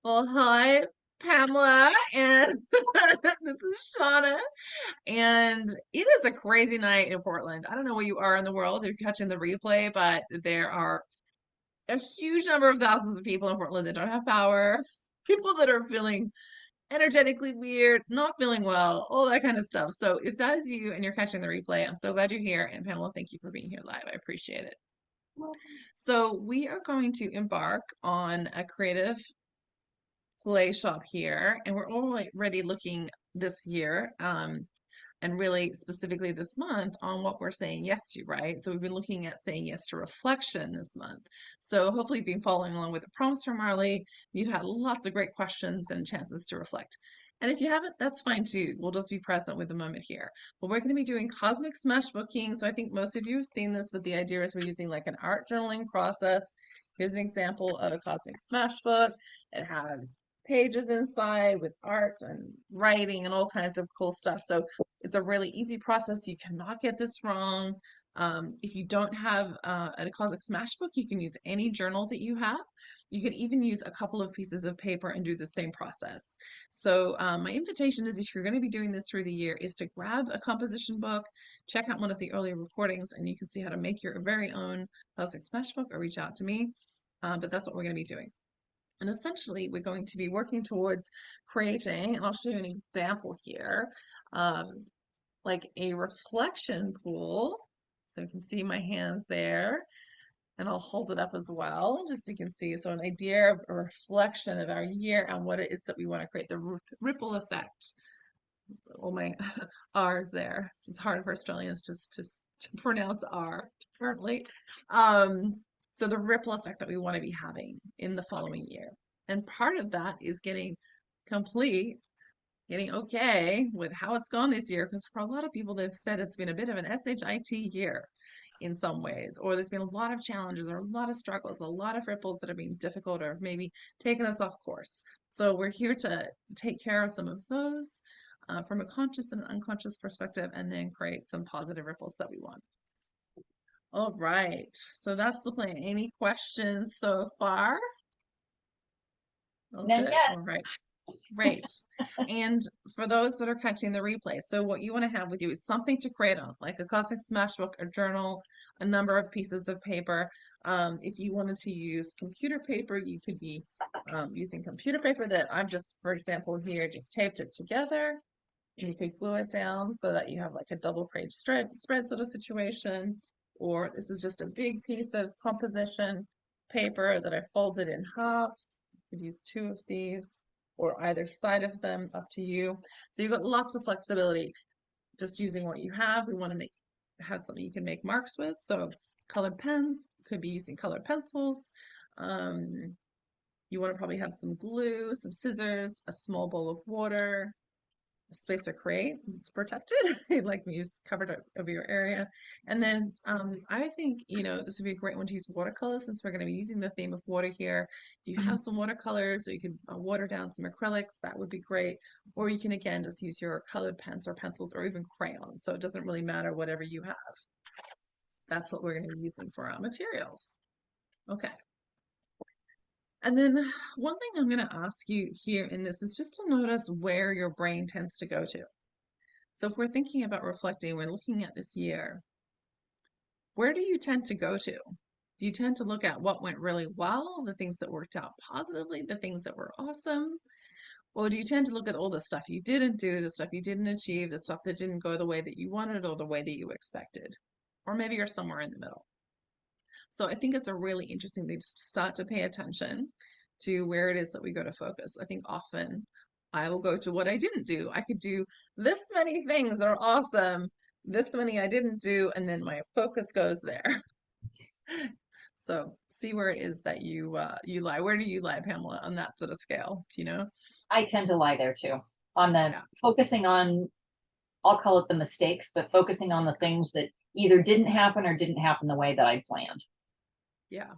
Well, hi, Pamela, and this is Shauna. And it is a crazy night in Portland. I don't know where you are in the world, if you're catching the replay, but there are a huge number of thousands of people in Portland that don't have power, people that are feeling energetically weird, not feeling well, all that kind of stuff. So if that is you and you're catching the replay, I'm so glad you're here. And Pamela, thank you for being here live. I appreciate it. So we are going to embark on a creative Playshop here, and we're already looking this year, and really specifically this month on what we're saying yes to, right? So we've been looking at saying yes to reflection this month. So hopefully you've been following along with the prompts from Marley. You've had lots of great questions and chances to reflect. And if you haven't, that's fine too. We'll just be present with the moment here. But we're going to be doing cosmic smash booking. So I think most of you have seen this, but the idea is we're using like an art journaling process. Here's an example of a cosmic smash book. It has pages inside with art and writing and all kinds of cool stuff. So it's a really easy process. You cannot get this wrong. If you don't have a cosmic smash book, you can use any journal that you have. You could even use a couple of pieces of paper and do the same process. So my invitation is, if you're going to be doing this through the year, is to grab a composition book, check out one of the earlier recordings, and you can see how to make your very own cosmic smash book or reach out to me. But that's what we're going to be doing. And essentially, we're going to be working towards creating, and I'll show you an example here, like a reflection pool. So you can see my hands there, and I'll hold it up as well, just so you can see. So an idea of a reflection of our year and what it is that we want to create, the ripple effect. All my R's there. It's hard for Australians to pronounce R currently. So the ripple effect that we want to be having in the following year. And part of that is complete, getting okay with how it's gone this year. Because for a lot of people, they've said it's been a bit of an SHIT year in some ways, or there's been a lot of challenges or a lot of struggles, a lot of ripples that have been difficult or have maybe taken us off course. So we're here to take care of some of those from a conscious and an unconscious perspective, and then create some positive ripples that we want. All right, so that's the plan. Any questions so far? All None good. yet. All right. Great. And for those that are catching the replay, so what you want to have with you is something to create on, like a cosmic smash book, a journal, a number of pieces of paper. If you wanted to use computer paper, you could be using computer paper that I've just, for example, here, just taped it together. And you could glue it down so that you have like a double page spread sort of situation. Or this is just a big piece of composition paper that I folded in half. You could use two of these or either side of them, up to you. So you've got lots of flexibility just using what you have. We want to have something you can make marks with. So colored pens, could be using colored pencils. You want to probably have some glue, some scissors, a small bowl of water, space to create. It's protected. Like you just covered over your area. And then I think, this would be a great one to use watercolor, since we're going to be using the theme of water here. If you have some watercolors, or you can water down some acrylics, that would be great. Or you can, again, just use your colored pens or pencils or even crayons. So it doesn't really matter, whatever you have. That's what we're going to be using for our materials. Okay. And then one thing I'm going to ask you here in this is just to notice where your brain tends to go to. So if we're thinking about reflecting, we're looking at this year, where do you tend to go to? Do you tend to look at what went really well, the things that worked out positively, the things that were awesome? Or do you tend to look at all the stuff you didn't do, the stuff you didn't achieve, the stuff that didn't go the way that you wanted or the way that you expected? Or maybe you're somewhere in the middle. So I think it's a really interesting thing to start to pay attention to where it is that we go to focus. I think often I will go to what I didn't do. I could do this many things that are awesome, this many I didn't do, and then my focus goes there. So see where it is that you lie. Where do you lie, Pamela, on that sort of scale? Do you know? I tend to lie there too. On the Yeah. focusing on, I'll call it the mistakes, but focusing on the things that either didn't happen or didn't happen the way that I planned. Yeah,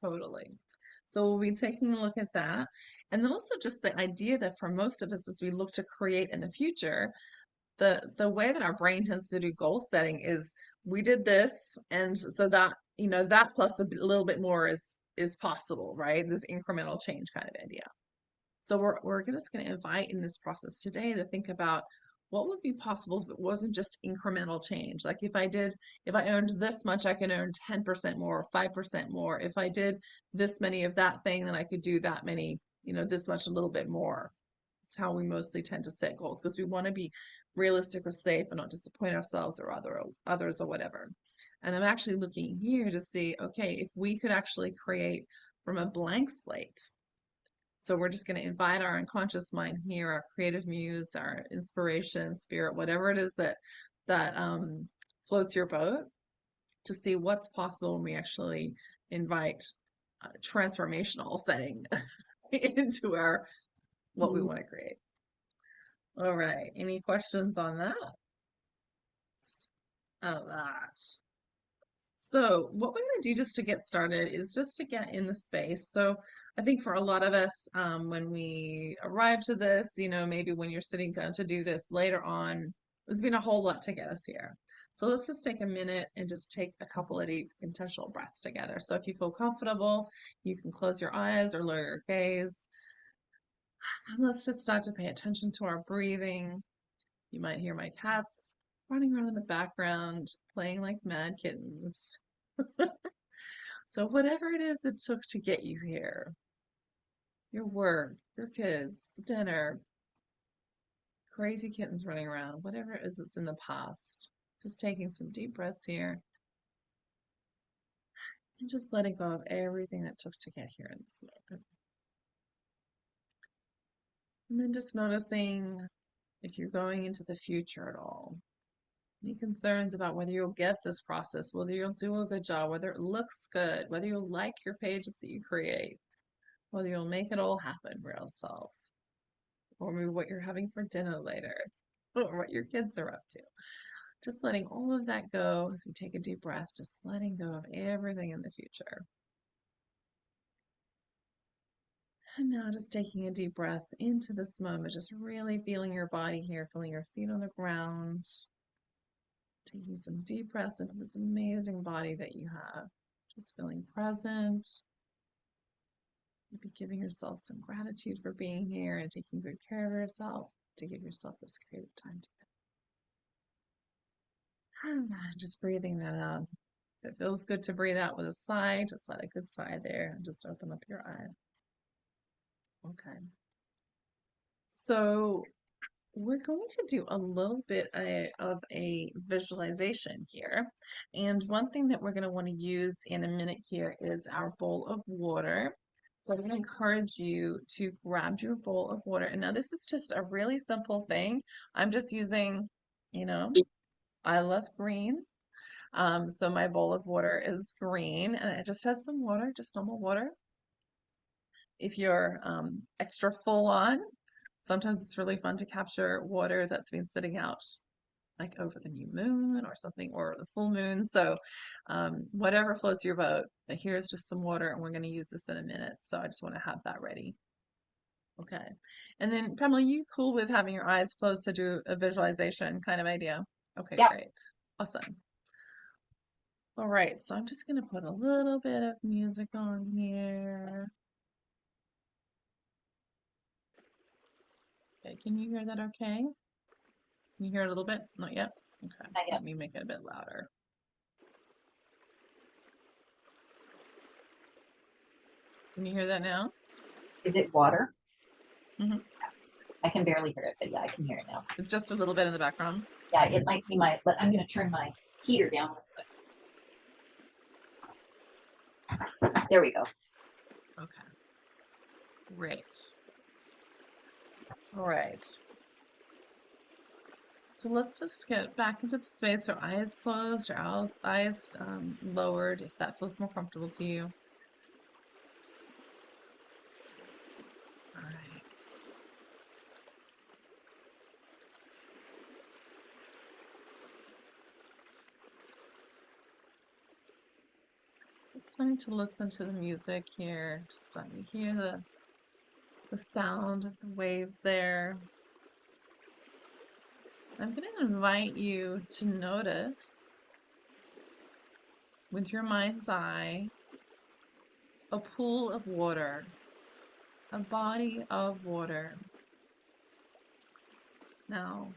totally. So we'll be taking a look at that. And then also just the idea that for most of us, as we look to create in the future, the way that our brain tends to do goal setting is, we did this, and so that that plus little bit more is possible, right? This incremental change kind of idea. So we're just going to invite in this process today to think about what would be possible if it wasn't just incremental change. Like if I earned this much, I can earn 10% more, 5% more. If I did this many of that thing, then I could do that many, this much, a little bit more. It's how we mostly tend to set goals because we want to be realistic or safe and not disappoint ourselves or others or whatever. And I'm actually looking here to see, okay, if we could actually create from a blank slate. So we're just going to invite our unconscious mind here, our creative muse, our inspiration, spirit, whatever it is that floats your boat, to see what's possible when we actually invite transformational setting into our what we Mhm. want to create. All right. Any questions on that? Oh, that. So what we're going to do just to get started is just to get in the space. So I think for a lot of us, when we arrive to this, maybe when you're sitting down to do this later on, there's been a whole lot to get us here. So let's just take a minute and just take a couple of deep intentional breaths together. So if you feel comfortable, you can close your eyes or lower your gaze. And let's just start to pay attention to our breathing. You might hear my cats running around in the background, playing like mad kittens. So whatever it is it took to get you here, your work, your kids, dinner, crazy kittens running around, whatever it is that's in the past, just taking some deep breaths here and just letting go of everything that took to get here in this moment. And then just noticing if you're going into the future at all. Any concerns about whether you'll get this process, whether you'll do a good job, whether it looks good, whether you'll like your pages that you create, whether you'll make it all happen, real self. Or maybe what you're having for dinner later, or what your kids are up to. Just letting all of that go as you take a deep breath, just letting go of everything in the future. And now just taking a deep breath into this moment, just really feeling your body here, feeling your feet on the ground, taking some deep breaths into this amazing body that you have. Just feeling present, maybe giving yourself some gratitude for being here and taking good care of yourself, to give yourself this creative time to just breathing that out. If it feels good to breathe out with a sigh, just let a good sigh there and just open up your eye. Okay. So we're going to do a little bit of a visualization here. And one thing that we're going to want to use in a minute here is our bowl of water. So I'm going to encourage you to grab your bowl of water. And now this is just a really simple thing. I'm just using, I love green. So my bowl of water is green and it just has some water, just normal water. If you're extra full on, sometimes it's really fun to capture water that's been sitting out like over the new moon or something, or the full moon. So whatever floats your boat. But here's just some water and we're going to use this in a minute. So I just want to have that ready. Okay. And then Pamela, you cool with having your eyes closed to do a visualization kind of idea? Okay, Yeah. great. Awesome. All right, so I'm just going to put a little bit of music on here. Okay, can you hear that okay? Can you hear it a little bit? Not yet? Okay, Not yet. let me make it a bit louder. Can you hear that now? Is it water? Hmm. I can barely hear it, but yeah, I can hear it now. It's just a little bit in the background. Yeah, it might be but I'm going to turn my heater down real quick. There we go. Okay, great. All right. So let's just get back into the space. Our eyes closed, our eyes lowered, if that feels more comfortable to you. All right. Just starting to listen to the music here. Just starting to hear the sound of the waves there. I'm going to invite you to notice with your mind's eye, a pool of water, a body of water. Now,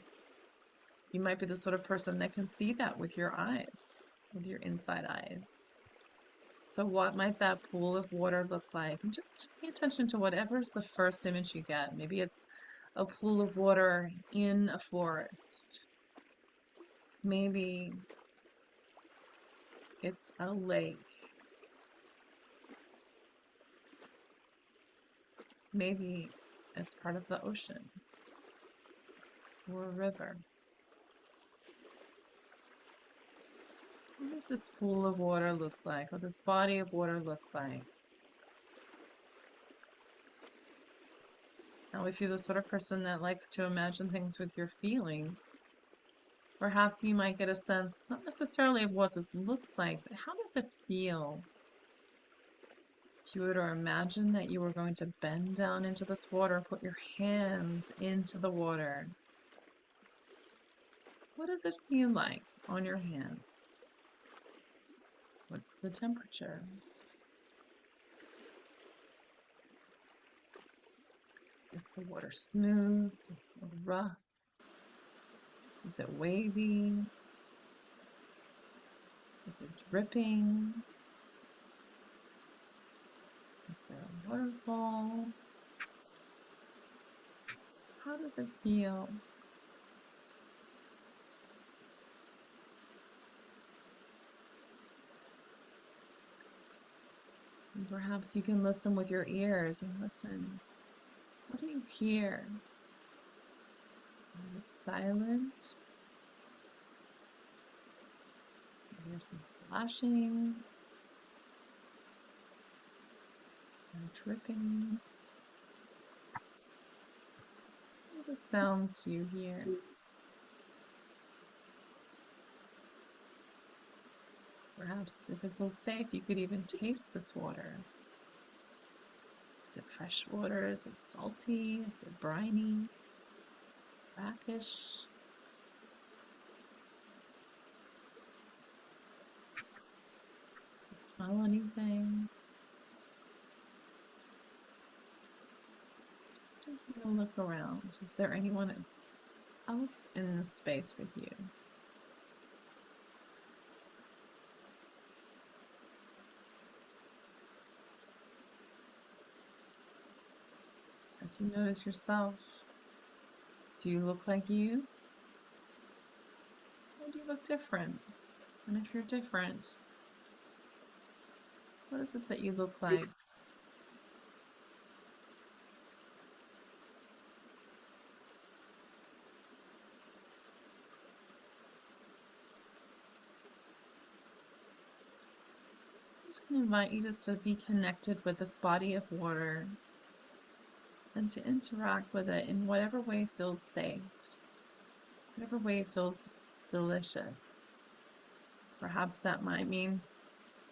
you might be the sort of person that can see that with your eyes, with your inside eyes. So what might that pool of water look like? And just pay attention to whatever's the first image you get. Maybe it's a pool of water in a forest. Maybe it's a lake. Maybe it's part of the ocean or a river. What does this pool of water look like? What does this body of water look like? Now, if you're the sort of person that likes to imagine things with your feelings, perhaps you might get a sense, not necessarily of what this looks like, but how does it feel? If you were to imagine that you were going to bend down into this water, put your hands into the water, what does it feel like on your hand? What's the temperature? Is the water smooth or rough? Is it wavy? Is it dripping? Is there a waterfall? How does it feel? And perhaps you can listen with your ears and listen. What do you hear? Is it silent? Do you hear some splashing or dripping? What other sounds do you hear? Perhaps if it feels safe, you could even taste this water. Is it fresh water? Is it salty? Is it briny? Brackish? Do you smell anything? Just take a look around. Is there anyone else in the space with you? As you notice yourself, do you look like you? Or do you look different? And if you're different, what is it that you look like? I'm just going to invite you just to be connected with this body of water and to interact with it in whatever way feels safe, whatever way feels delicious. Perhaps that might mean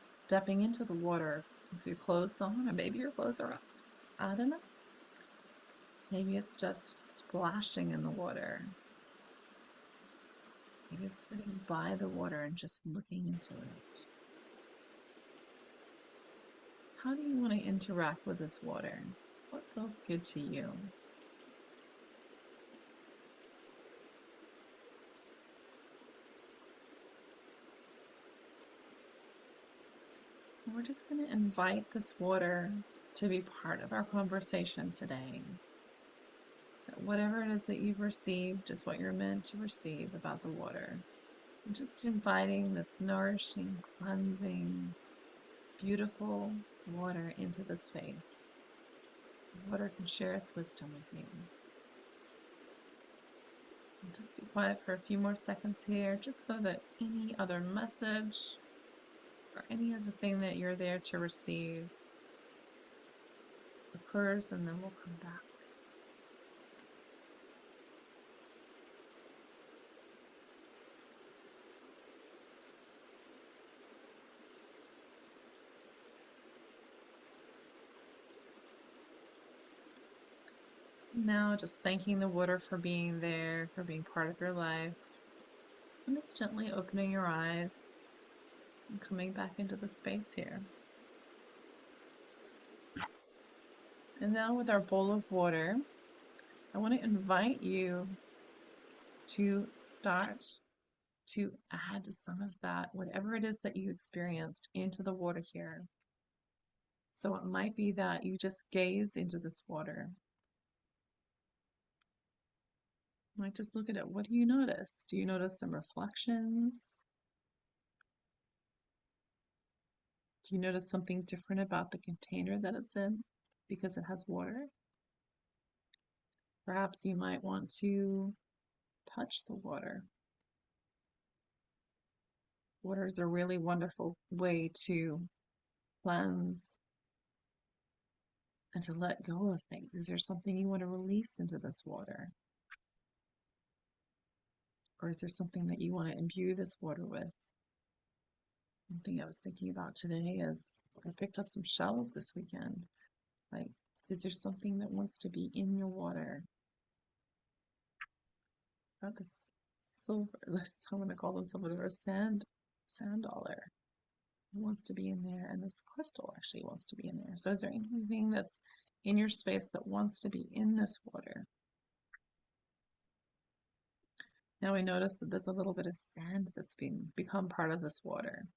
stepping into the water with your clothes on, or maybe your clothes are off. I don't know. Maybe it's just splashing in the water. Maybe it's sitting by the water and just looking into it. How do you want to interact with this water? What feels good to you? We're just going to invite this water to be part of our conversation today. That whatever it is that you've received is what you're meant to receive about the water. I'm just inviting this nourishing, cleansing, beautiful water into the space. The water can share its wisdom with you. And just be quiet for a few more seconds here, just so that any other message or any other thing that you're there to receive occurs, and then we'll come back. Now, just thanking the water for being there, for being part of your life, and just gently opening your eyes. I'm coming back into the space here. And now with our bowl of water, I want to invite you to start to add some of that, whatever it is that you experienced, into the water here. So it might be that you just gaze into this water. You might just look at it. What do you notice? Do you notice some reflections? Do you notice something different about the container that it's in because it has water? Perhaps you might want to touch the water. Water is a really wonderful way to cleanse and to let go of things. Is there something you want to release into this water? Or is there something that you want to imbue this water with? One thing I was thinking about today is I picked up some shells this weekend. Like, is there something that wants to be in your water? About this silver, this, I'm going to call them silver or sand dollar. It wants to be in there, and this crystal actually wants to be in there. So is there anything that's in your space that wants to be in this water? Now we notice that there's a little bit of sand that's become part of this water.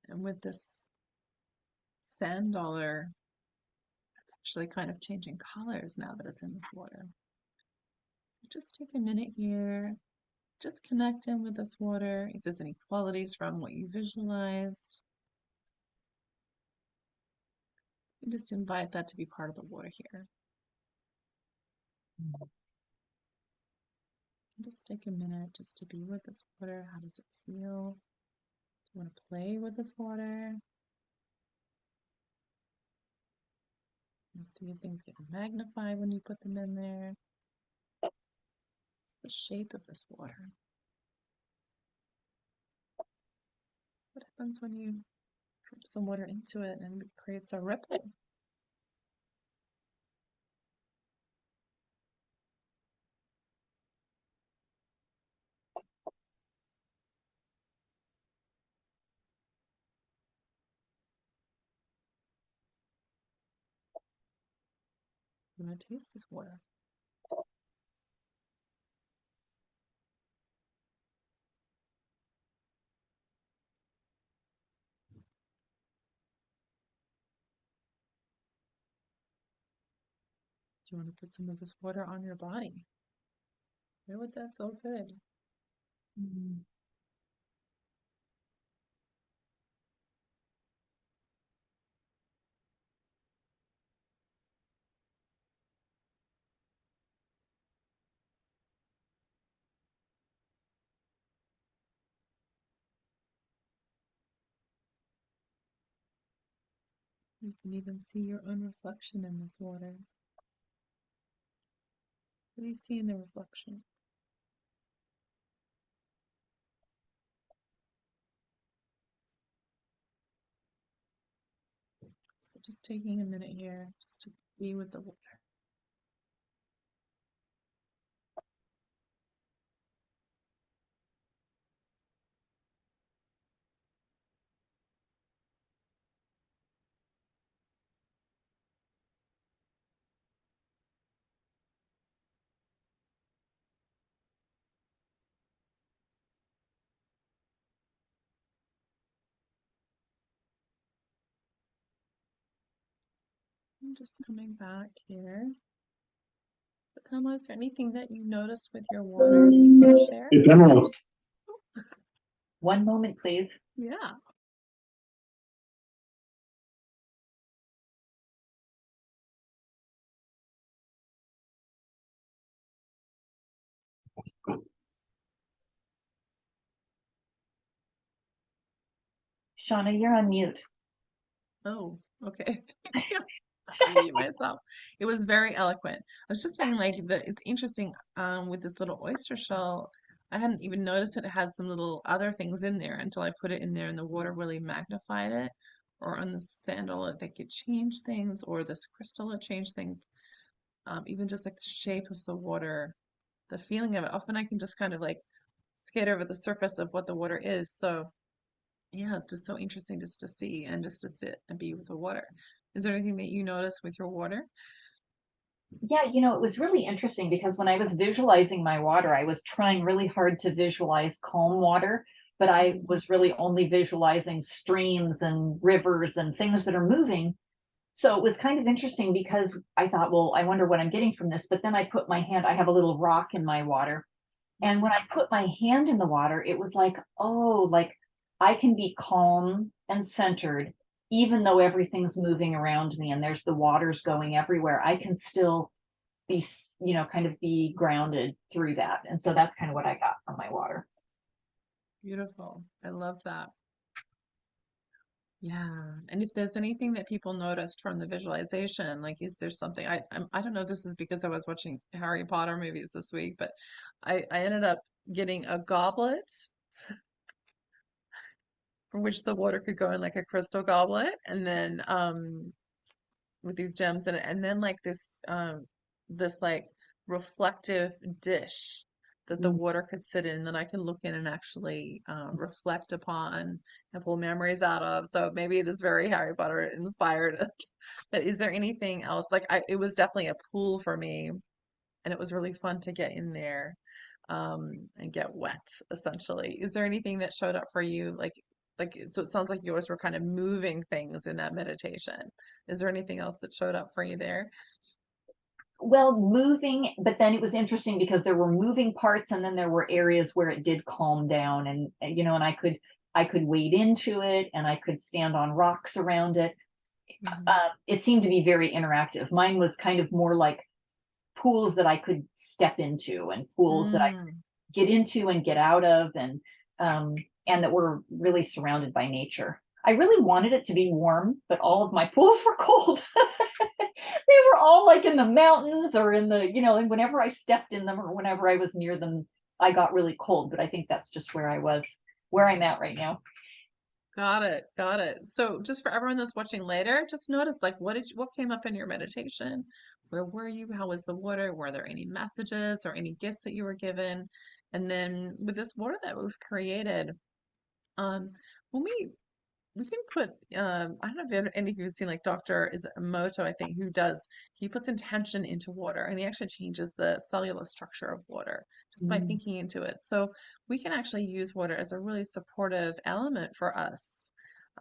And with this sand dollar, it's actually kind of changing colors now that it's in this water. So just take a minute here, just connect in with this water. If there's any qualities from what you visualized, and just invite that to be part of the water here. And just take a minute just to be with this water. How does it feel? Do you want to play with this water? And see if things get magnified when you put them in there. It's the shape of this water. What happens when you drop some water into it and it creates a ripple? You want to taste this water. Do you want to put some of this water on your body? Where would that feel good? Mm. You can even see your own reflection in this water. What do you see in the reflection? So just taking a minute here just to be with the water. I'm just coming back here. So, Kama, is there anything that you noticed with your water that you want to share? One moment, please. Yeah. Shauna, you're on mute. Oh, okay. Thank you. I mute myself. It was very eloquent. I was just saying, like, that it's interesting with this little oyster shell. I hadn't even noticed that it had some little other things in there until I put it in there and the water really magnified it. Or on the sandal, it could change things, or this crystal, it changed things. Even just like the shape of the water, the feeling of it. Often I can just kind of like skate over the surface of what the water is. So yeah, it's just so interesting just to see and just to sit and be with the water. Is there anything that you notice with your water? Yeah, it was really interesting because when I was visualizing my water, I was trying really hard to visualize calm water, but I Mhm. was really only visualizing streams and rivers and things that are moving. So it was kind of interesting because I thought, well, I wonder what I'm getting from this. But then I put my hand, I have a little rock in my water. And when I Mm. put my hand in the water, it was like, oh, like I can be calm and centered, even though everything's moving around me and there's the waters going everywhere. I can still be, kind of be grounded through that. And so that's kind of what I got from my water. Beautiful. I love that. Yeah. And if there's anything that people noticed from the visualization, like is there something I don't know if this is because I was watching Harry Potter movies this week, but I ended up getting a goblet from which the water could go in like a crystal goblet and then with these gems in it, and then like this like reflective dish that the Mm. water could sit in that I can look in and actually reflect upon and pull memories out of. So maybe it is very Harry Potter inspired. But is there anything else? Like it was definitely a pool for me, and it was really fun to get in there and get wet, essentially. Is there anything that showed up for you? So it sounds like yours were kind of moving things in that meditation. Is there anything else that showed up for you there? Well, moving, but then it was interesting because there were moving parts and then there were areas where it did calm down and I could wade into it and I could stand on rocks around it. Hmm. It seemed to be very interactive. Mine was kind of more like pools that I could step into and pools that I Mm. get into and get out of um and that were really surrounded by nature. I really wanted it to be warm, but all of my pools were cold. They were all like in the mountains or and whenever I stepped in them or whenever I was near them, I got really cold. But I think that's just where I'm at right now. Got it. Got it. So just for everyone that's watching later, just notice like what came up in your meditation? Where were you? How was the water? Were there any messages or any gifts that you were given? And then with this water that we've created, um, when we can put I don't know if any of you have seen like Dr. is it Emoto, I think, who does he puts intention into water and he actually changes the cellular structure of water just by Mm. thinking into it. So we can actually use water as a really supportive element for us.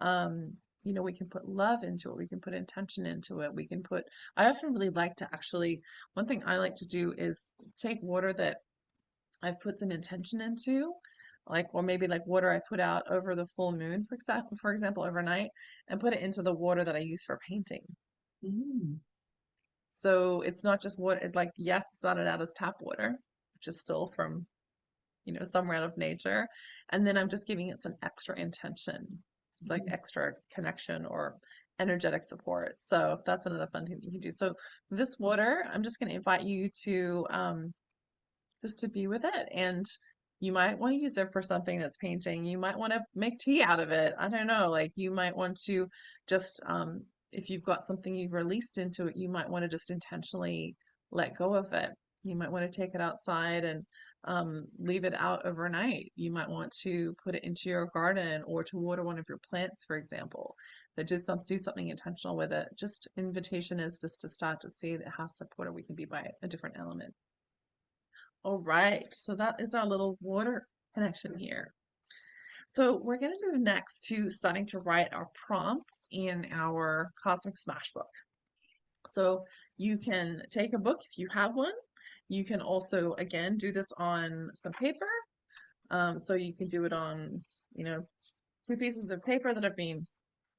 Um, we can put love into it, we can put intention into it, we can put I often really like to actually one thing I like to do is take water that I've put some intention into, like, or maybe like water I put out over the full moon, for example, overnight, and put it into the water that I use for painting. Mm. So it's not just water, like, yes, it's not out as tap water, which is still from, somewhere out of nature. And then I'm just giving it some extra intention, like Mm. extra connection or energetic support. So that's another fun thing that you can do. So this water, I'm just going to invite you to just to be with it. And you might want to use it for something that's painting. You might want to make tea out of it. I don't know. Like you might want to just, if you've got something you've released into it, you might want to just intentionally let go of it. You might want to take it outside and leave it out overnight. You might want to put it into your garden or to water one of your plants, for example. But just do something intentional with it. Just invitation is just to start to see that how supportive we can be by a different element. All right, so that is our little water connection here. So we're going to move next to starting to write our prompts in our Cosmic Smash book. So you can take a book if you have one. You can also, again, do this on some paper. So you can do it on, you know, two pieces of paper that have been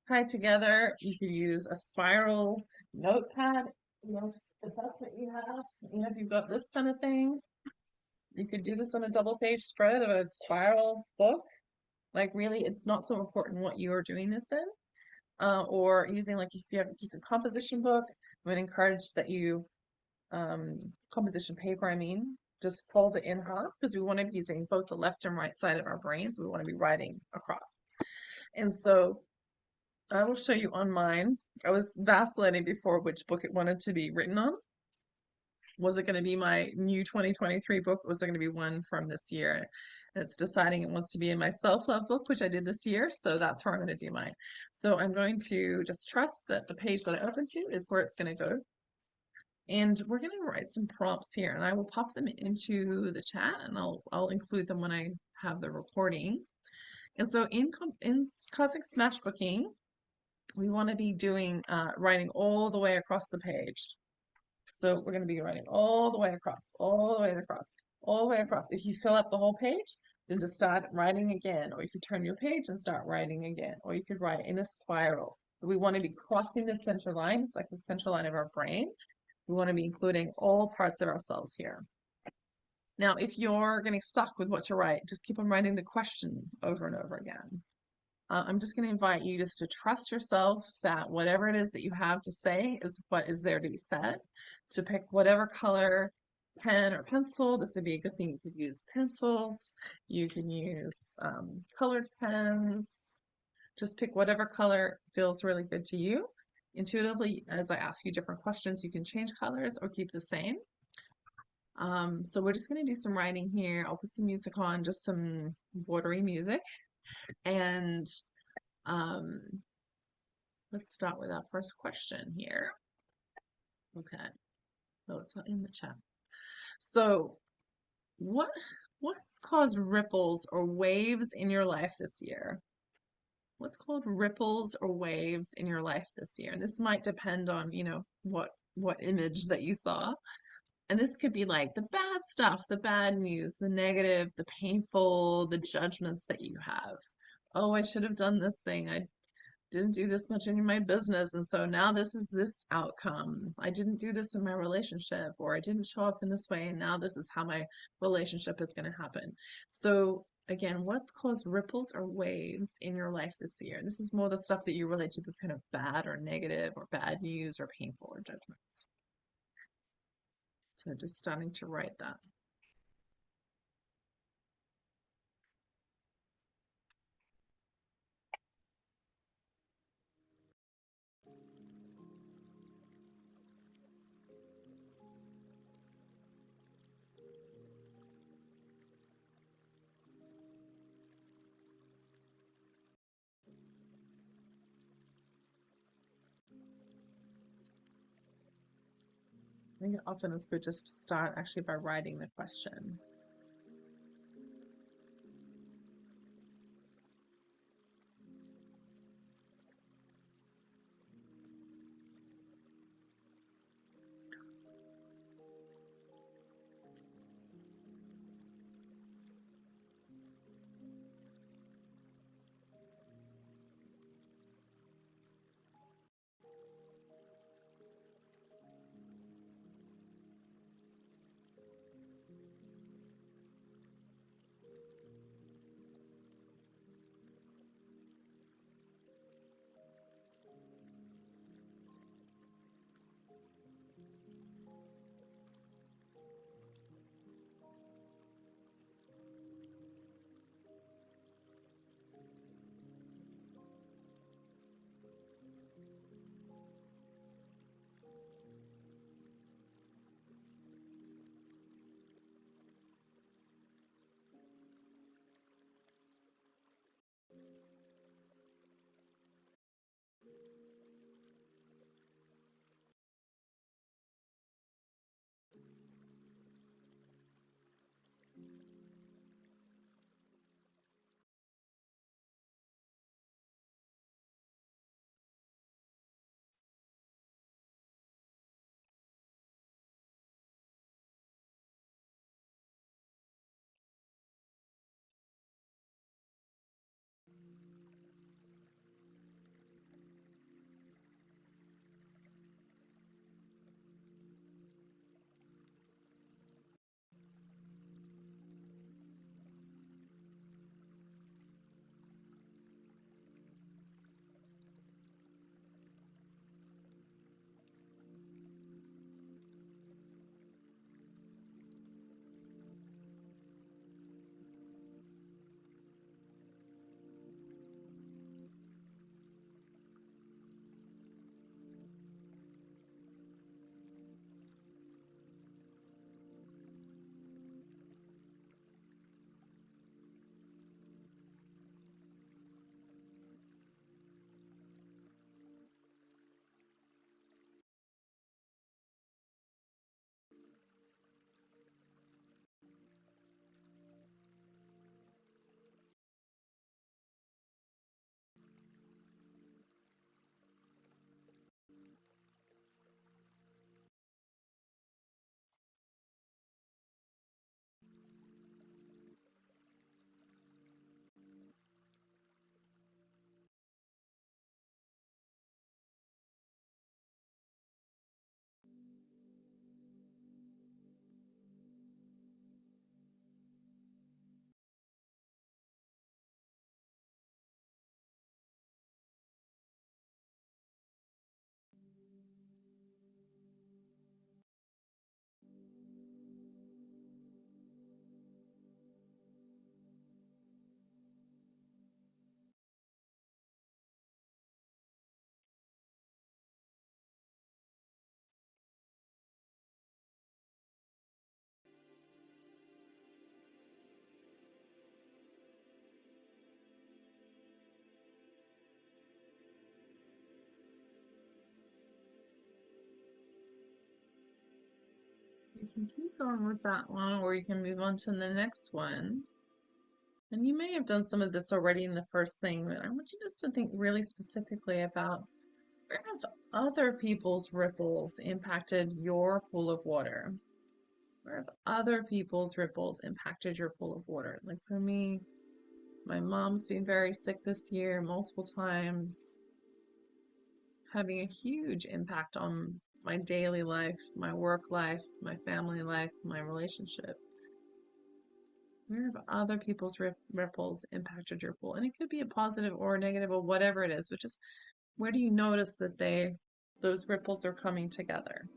tied together. You could use a spiral notepad, if that's what you have. If you've got this kind of thing. You could do this on a double page spread of a spiral book. Like really, it's not so important what you are doing this in. Or using like if you have a piece of composition book, I would encourage that you composition paper, I mean, just fold it in half because we want to be using both the left and right side of our brains. We want to be writing across. And so I will show you on mine. I was vacillating before which book it wanted to be written on. Was it going to be my new 2023 book? Or was it going to be one from this year? And it's deciding it wants to be in my self-love book, which I did this year. So that's where I'm going to do mine. So I'm going to just trust that the page that I open to is where it's going to go. And we're going to write some prompts here, and I will pop them into the chat, and I'll include them when I have the recording. And so in Cosmic Smashbooking, we want to be doing writing all the way across the page. So we're going to be writing all the way across, all the way across, all the way across. If you fill up the whole page, then just start writing again, or you could turn your page and start writing again, or you could write in a spiral. But we want to be crossing the center line. It's like the center line of our brain. We want to be including all parts of ourselves here. Now, if you're getting stuck with what to write, just keep on writing the question over and over again. I'm just going to invite you just to trust yourself that whatever it is that you have to say is what is there to be said. To pick whatever color pen or pencil. This would be a good thing. You could use pencils. You can use colored pens. Just pick whatever color feels really good to you. Intuitively, as I ask you different questions, you can change colors or keep the same. So we're just going to do some writing here. I'll put some music on, just some watery music. And um, let's start with our first question here. Okay. Oh, it's not in the chat. So what's caused ripples or waves in your life this year? What's called ripples or waves in your life this year? And this might depend on, what image that you saw. And this could be like the bad stuff, the bad news, the negative, the painful, the judgments that you have. Oh, I should have done this thing. I didn't do this much in my business, and so now this is this outcome. I didn't do this in my relationship, or I didn't show up in this way, and now this is how my relationship is going to happen. So again, what's caused ripples or waves in your life this year? This is more the stuff that you relate to this kind of bad or negative or bad news or painful or judgments. So just starting to write that. I think often it's good just to start actually by writing the question. You can keep going with that one, or you can move on to the next one. And you may have done some of this already in the first thing, but I want you just to think really specifically about where have other people's ripples impacted your pool of water? Where have other people's ripples impacted your pool of water? Like for me, my mom's been very sick this year multiple times, having a huge impact on my daily life, my work life, my family life, my relationship. Where have other people's ripples impacted your pool? And it could be a positive or a negative or whatever it is, but just where do you notice that those ripples are coming together?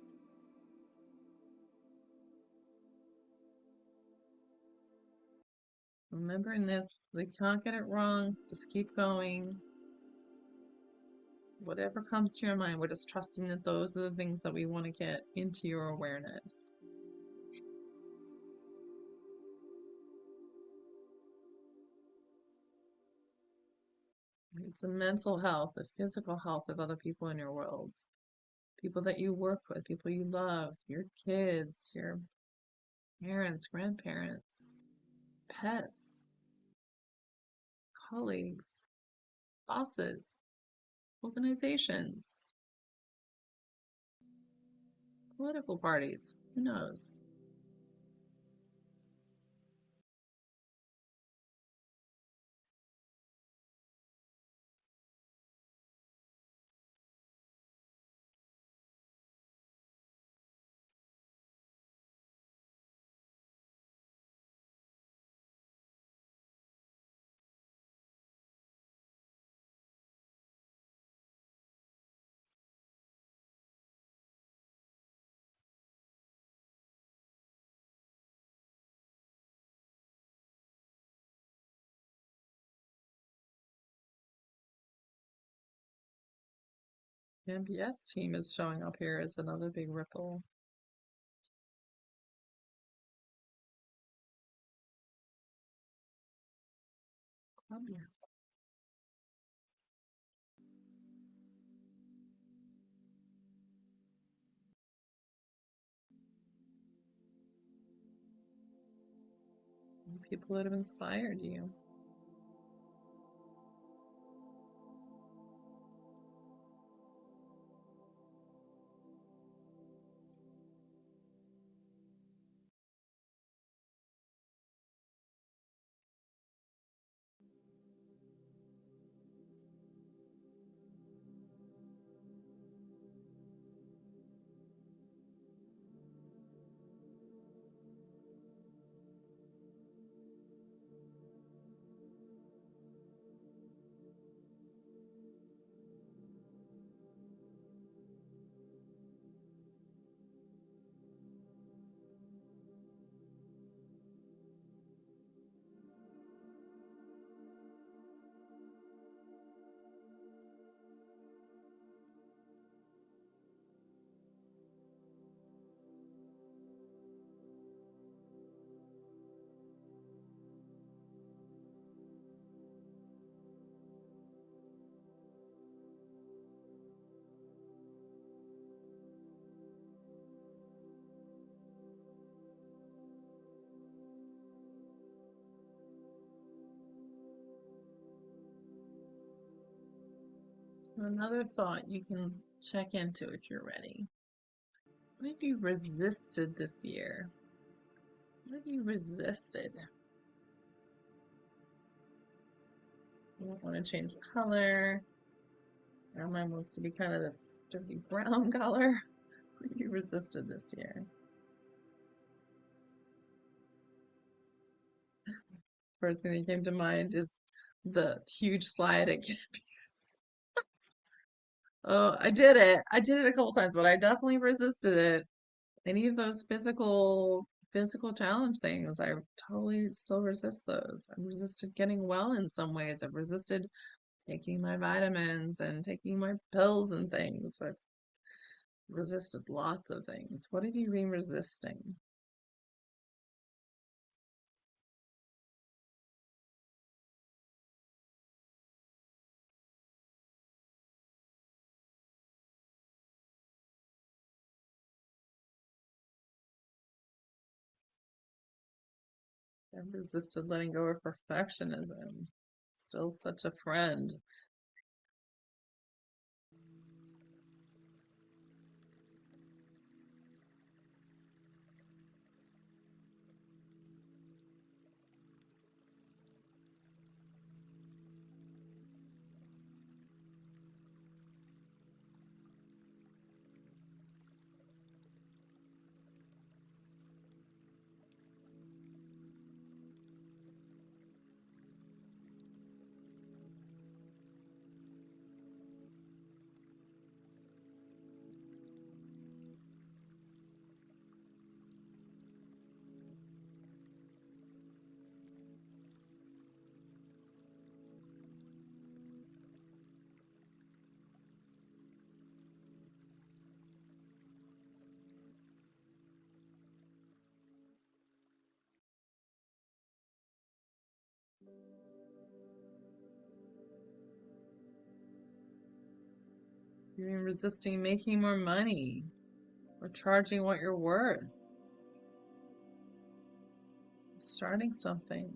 Remembering this, we can't get it wrong. Just keep going. Whatever comes to your mind, we're just trusting that those are the things that we want to get into your awareness. It's the mental health, the physical health of other people in your world, people that you work with, people you love, your kids, your parents, grandparents, pets, colleagues, bosses, organizations, political parties. Who knows? The MBS team is showing up here as another big ripple. Club year. People that have inspired you. So another thought you can check into if you're ready. What have you resisted this year? What have you resisted? You don't want to change color. Now mine wants to be kind of this dirty brown color. What have you resisted this year? First thing that came to mind is the huge slide at Oh, I did it. I did it a couple times, but I definitely resisted it. Any of those physical challenge things, I totally still resist those. I've resisted getting well in some ways. I've resisted taking my vitamins and taking my pills and things. I've resisted lots of things. What have you been resisting? resisted letting go of perfectionism. Still such a friend. You're resisting making more money or charging what you're worth, starting something.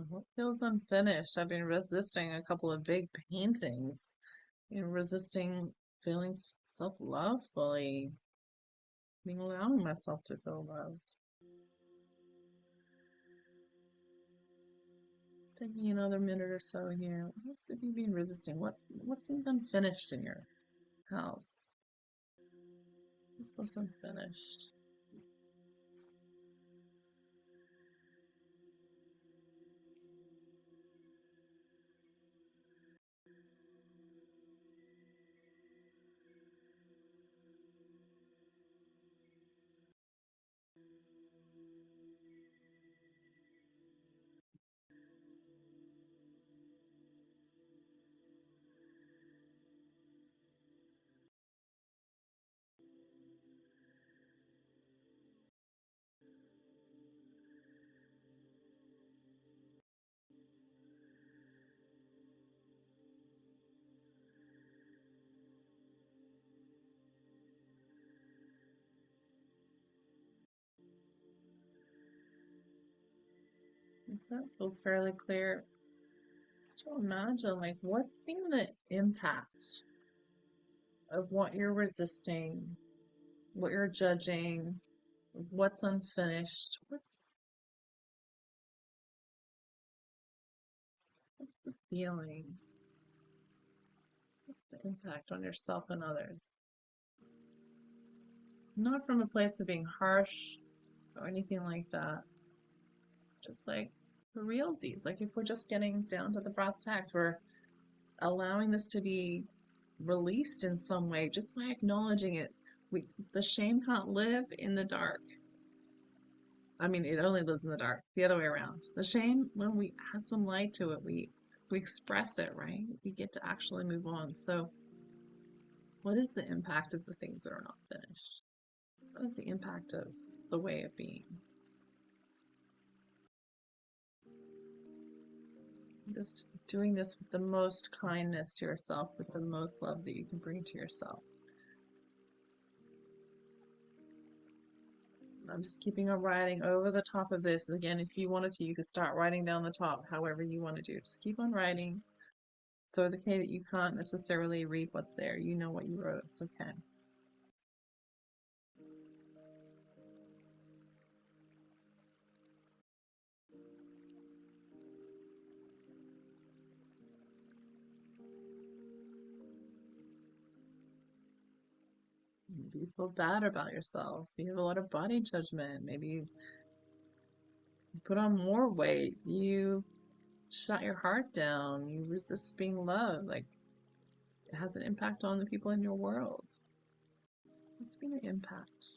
What feels unfinished? I've been resisting a couple of big paintings. Resisting feeling self-love fully, being allowing myself to feel loved. It's taking another minute or so here. What else have you been resisting? What seems unfinished in your house? What feels unfinished? That feels fairly clear. Just to imagine, like, what's been the impact of what you're resisting, what you're judging, what's unfinished, what's the feeling, what's the impact on yourself and others? Not from a place of being harsh or anything like that. Just like the realsies. Like if we're just getting down to the brass tacks, we're allowing this to be released in some way just by acknowledging it. The shame can't live in the dark. I mean, it only lives in the dark. The other way around. The shame, when we add some light to it, we express it, right? We get to actually move on. So, what is the impact of the things that are not finished? What is the impact of the way of being? Just doing this with the most kindness to yourself, with the most love that you can bring to yourself. I'm just keeping on writing over the top of this. Again, if you wanted to, you could start writing down the top, however you want to do. Just keep on writing. So it's okay that you can't necessarily read what's there. You know what you wrote. It's okay. Maybe you feel bad about yourself. You have a lot of body judgment. Maybe you put on more weight. You shut your heart down. You resist being loved. Like it has an impact on the people in your world. What's been the impact?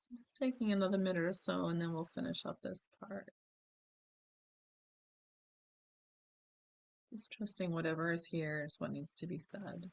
So just taking another minute or so and then we'll finish up this part. Just trusting whatever is here is what needs to be said.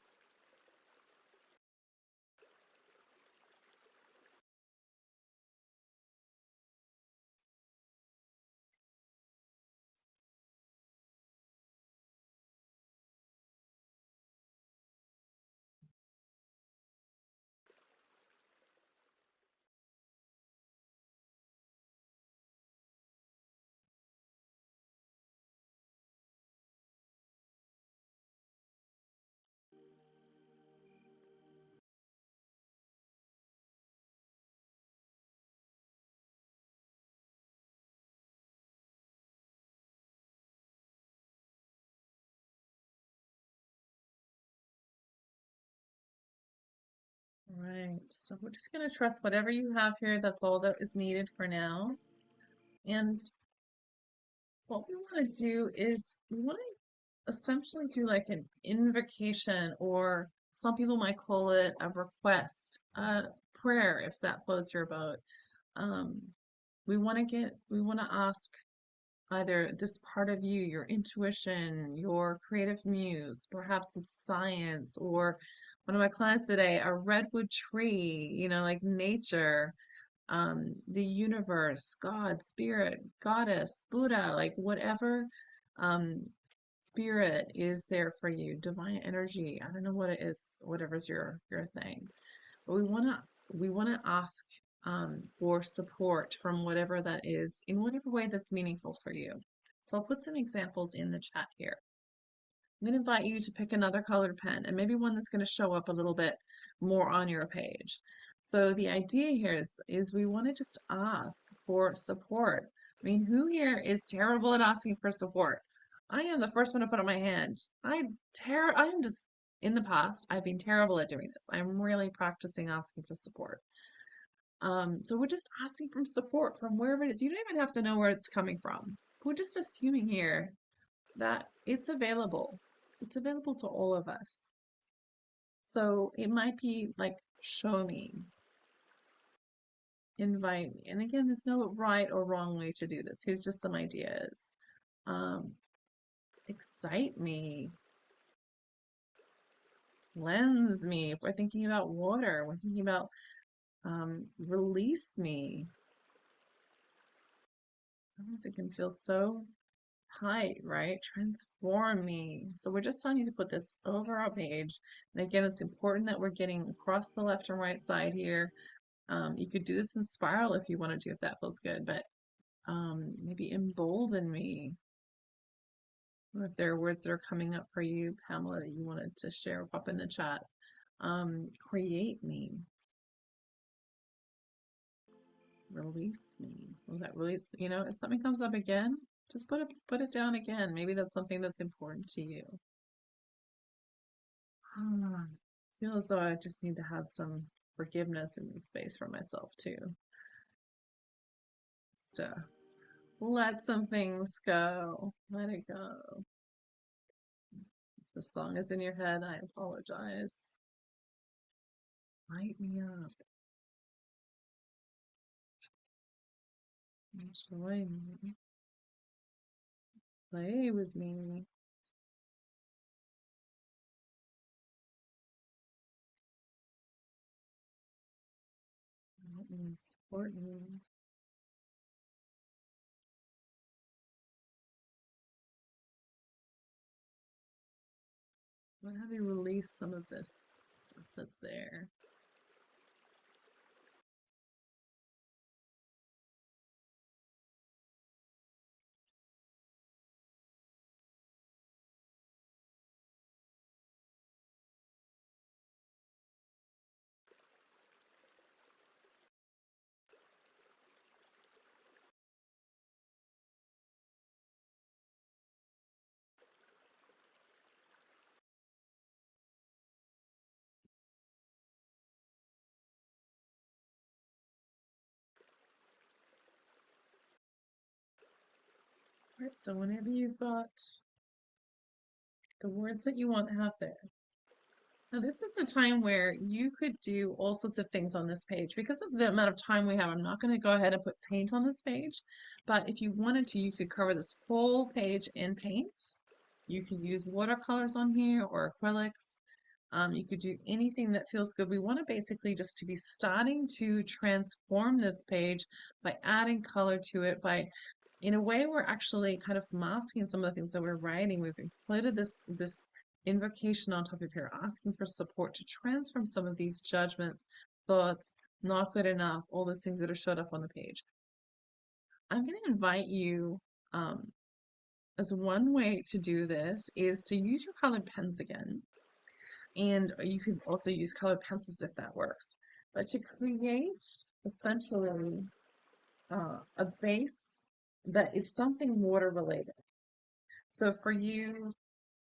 All right, so we're just going to trust whatever you have here. That's all that is needed for now. And what we want to do is we want to essentially do like an invocation, or some people might call it a request, a prayer if that floats your boat. Um, we want to ask either this part of you, your intuition, your creative muse, perhaps it's science, or one of my clients today, a redwood tree, like nature, the universe, God, spirit, goddess, Buddha, like whatever um, spirit is there for you, divine energy. I don't know what it is, whatever's your thing. But we want to ask for support from whatever that is in whatever way that's meaningful for you. So I'll put some examples in the chat here. I'm going to invite you to pick another colored pen, and maybe one that's going to show up a little bit more on your page. So the idea here is we want to just ask for support. I mean, who here is terrible at asking for support? I am the first one to put up my hand. I'm just, in the past, I've been terrible at doing this. I'm really practicing asking for support. So we're just asking for support from wherever it is. You don't even have to know where it's coming from. We're just assuming here that it's available. It's available to all of us. So it might be like, show me, invite me. And again, there's no right or wrong way to do this. Here's just some ideas. Um, excite me, cleanse me. If we're thinking about water, we're thinking about release me. Sometimes it can feel so tight, right? Transform me. So we're just telling you to put this over our page. And again, it's important that we're getting across the left and right side here. You could do this in spiral if you want to, if that feels good, but maybe embolden me. Or if there are words that are coming up for you, Pamela, that you wanted to share, pop in the chat. Create me. Release me. Will that release? If something comes up again, just put it down again. Maybe that's something that's important to you. I feel as though I just need to have some forgiveness in this space for myself too. Just let some things go. Let it go. If the song is in your head, I apologize. Light me up. Enjoy me. Play with me. Let me support me. Let have you release some of this stuff that's there. All right, so whenever you've got the words that you want to have there. Now, this is a time where you could do all sorts of things on this page. Because of the amount of time we have, I'm not going to go ahead and put paint on this page. But if you wanted to, you could cover this whole page in paint. You could use watercolors on here or acrylics. You could do anything that feels good. We want to basically just to be starting to transform this page by adding color to it, by in a way we're actually kind of masking some of the things that we're writing. We've included this invocation on top of here, asking for support to transform some of these judgments, thoughts, not good enough, all those things that are showed up on the page. I'm going to invite you, as one way to do this is to use your colored pens again. And you could also use colored pencils if that works. But to create essentially a base that is something water related. So for you,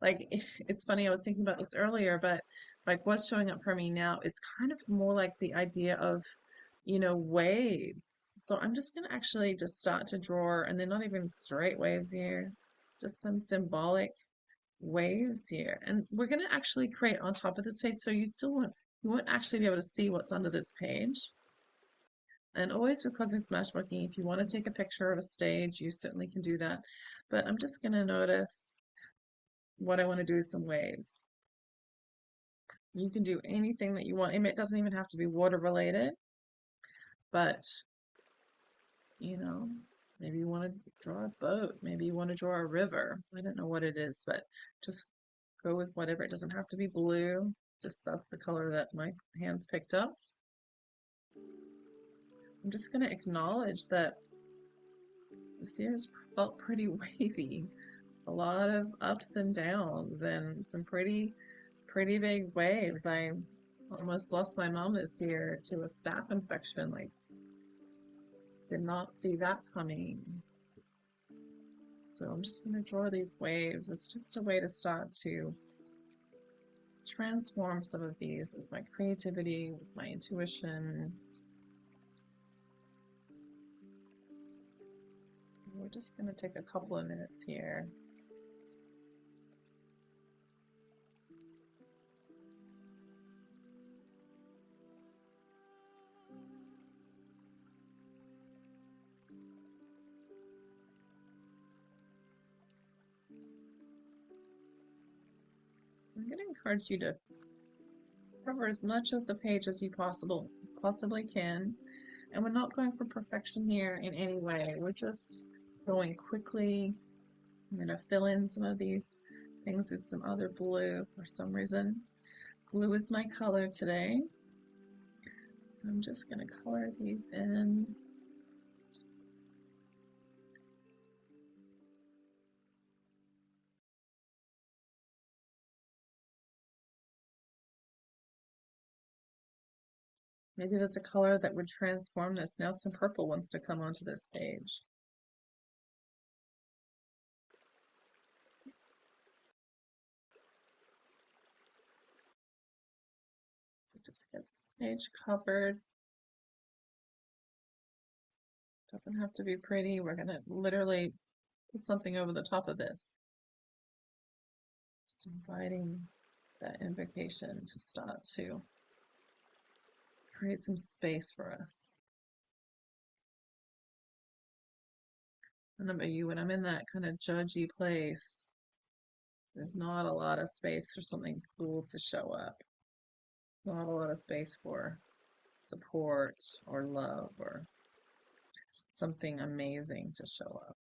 like, it's funny, I was thinking about this earlier, but like what's showing up for me now is kind of more like the idea of, waves. So I'm just going to actually just start to draw, and they're not even straight waves here, just some symbolic waves here. And we're going to actually create on top of this page, so you won't actually be able to see what's under this page. And always, because it's matchmarking, if you want to take a picture of a stage, you certainly can do that. But I'm just going to notice what I want to do with some waves. You can do anything that you want. It doesn't even have to be water related, but you know, maybe you want to draw a boat, maybe you want to draw a river. I don't know what it is, but just go with whatever. It doesn't have to be blue. Just that's the color that my hands picked up. I'm just going to acknowledge that this year's felt pretty wavy. A lot of ups and downs and some pretty big waves. I almost lost my mom this year to a staph infection. Like, did not see that coming. So I'm just going to draw these waves. It's just a way to start to transform some of these with my creativity, with my intuition. We're just going to take a couple of minutes here. I'm going to encourage you to cover as much of the page as you possibly can. And we're not going for perfection here in any way. We're just going quickly. I'm going to fill in some of these things with some other blue for some reason. Blue is my color today. So I'm just going to color these in. Maybe that's a color that would transform this. Now some purple wants to come onto this page. So just get this page covered. Doesn't have to be pretty. We're going to literally put something over the top of this. Just inviting that invitation to start to create some space for us. I don't know about you, when I'm in that kind of judgy place, there's not a lot of space for something cool to show up. Not a lot of space for support or love or something amazing to show up.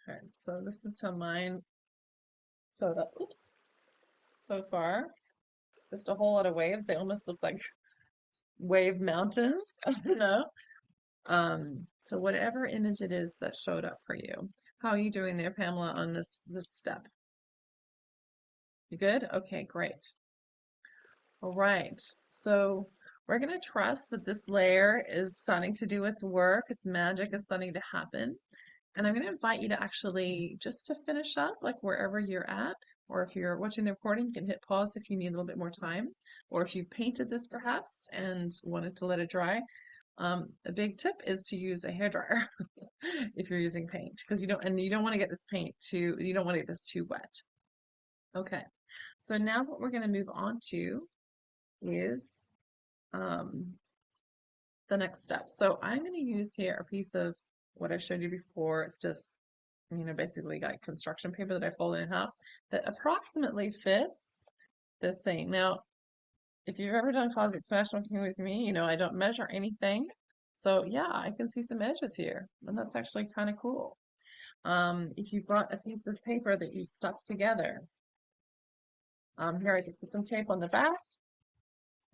Okay, so this is how mine showed up. Oops. So far, just a whole lot of waves. They almost look like wave mountains. I don't know. So whatever image it is that showed up for you, how are you doing there, Pamela, on this step? You good? Okay, great. All right. So we're going to trust that this layer is starting to do its work. Its magic is starting to happen. And I'm going to invite you to actually just to finish up, like wherever you're at, or if you're watching the recording, you can hit pause if you need a little bit more time, or if you've painted this perhaps and wanted to let it dry. A big tip is to use a hairdryer if you're using paint, because you don't want to get this you don't want to get this too wet. Okay, so now what we're going to move on to is the next step. So I'm going to use here a piece of what I showed you before. It's just, basically got construction paper that I folded in half that approximately fits this thing. Now, if you've ever done cosmic smashworking with me, I don't measure anything. So yeah, I can see some edges here, and that's actually kind of cool. If you've got a piece of paper that you stuck together, here I just put some tape on the back.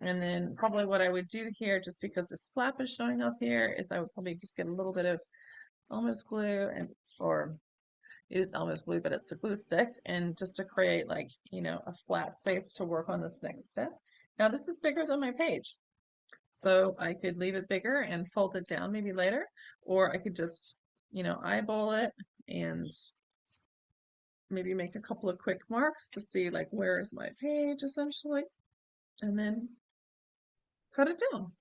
And then probably what I would do here, just because this flap is showing up here, is I would probably just get a little bit of Elmer's glue or it is Elmer's glue, but it's a glue stick, and just to create like, a flat space to work on this next step. Now this is bigger than my page. So I could leave it bigger and fold it down maybe later, or I could just, eyeball it and maybe make a couple of quick marks to see like where is my page essentially, and then cut it down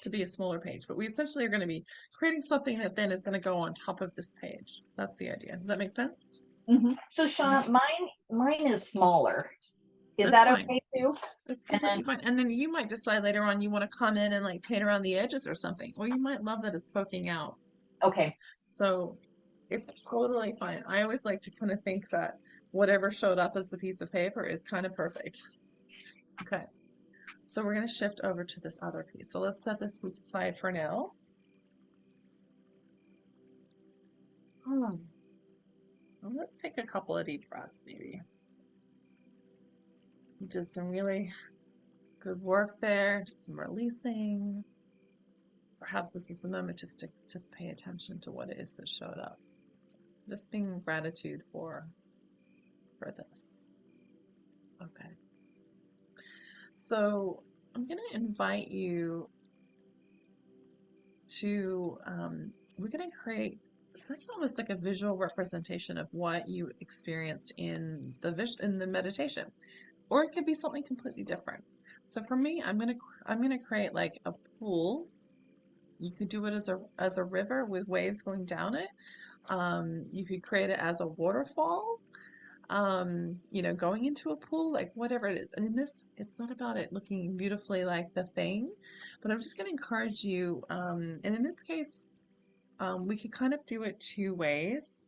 to be a smaller page. But we essentially are going to be creating something that then is going to go on top of this page. That's the idea. Does that make sense? So Okay, Shauna, mine is smaller. Is that's that fine. okay too? That's And then, completely fine. And then you might decide later on you want to come in and like paint around the edges or something. Or you might love that it's poking out. okay. So it's totally fine. I always like to kind of think that whatever showed up as the piece of paper is kind of perfect. Okay. So we're going to shift over to this other piece. So let's set this aside for now. Well, let's take a couple of deep breaths maybe. You did some really good work there, did some releasing. Perhaps this is a moment just to pay attention to what it is that showed up. Just being gratitude for this. Okay. So I'm going to invite you to, we're going to create, it's like almost like a visual representation of what you experienced in the meditation, or it could be something completely different. So for me, I'm gonna create like a pool. You could do it as a river with waves going down it. You could create it as a waterfall, going into a pool, like whatever it is. And in this, it's not about it looking beautifully like the thing, but I'm just going to encourage you. And in this case, we could kind of do it two ways.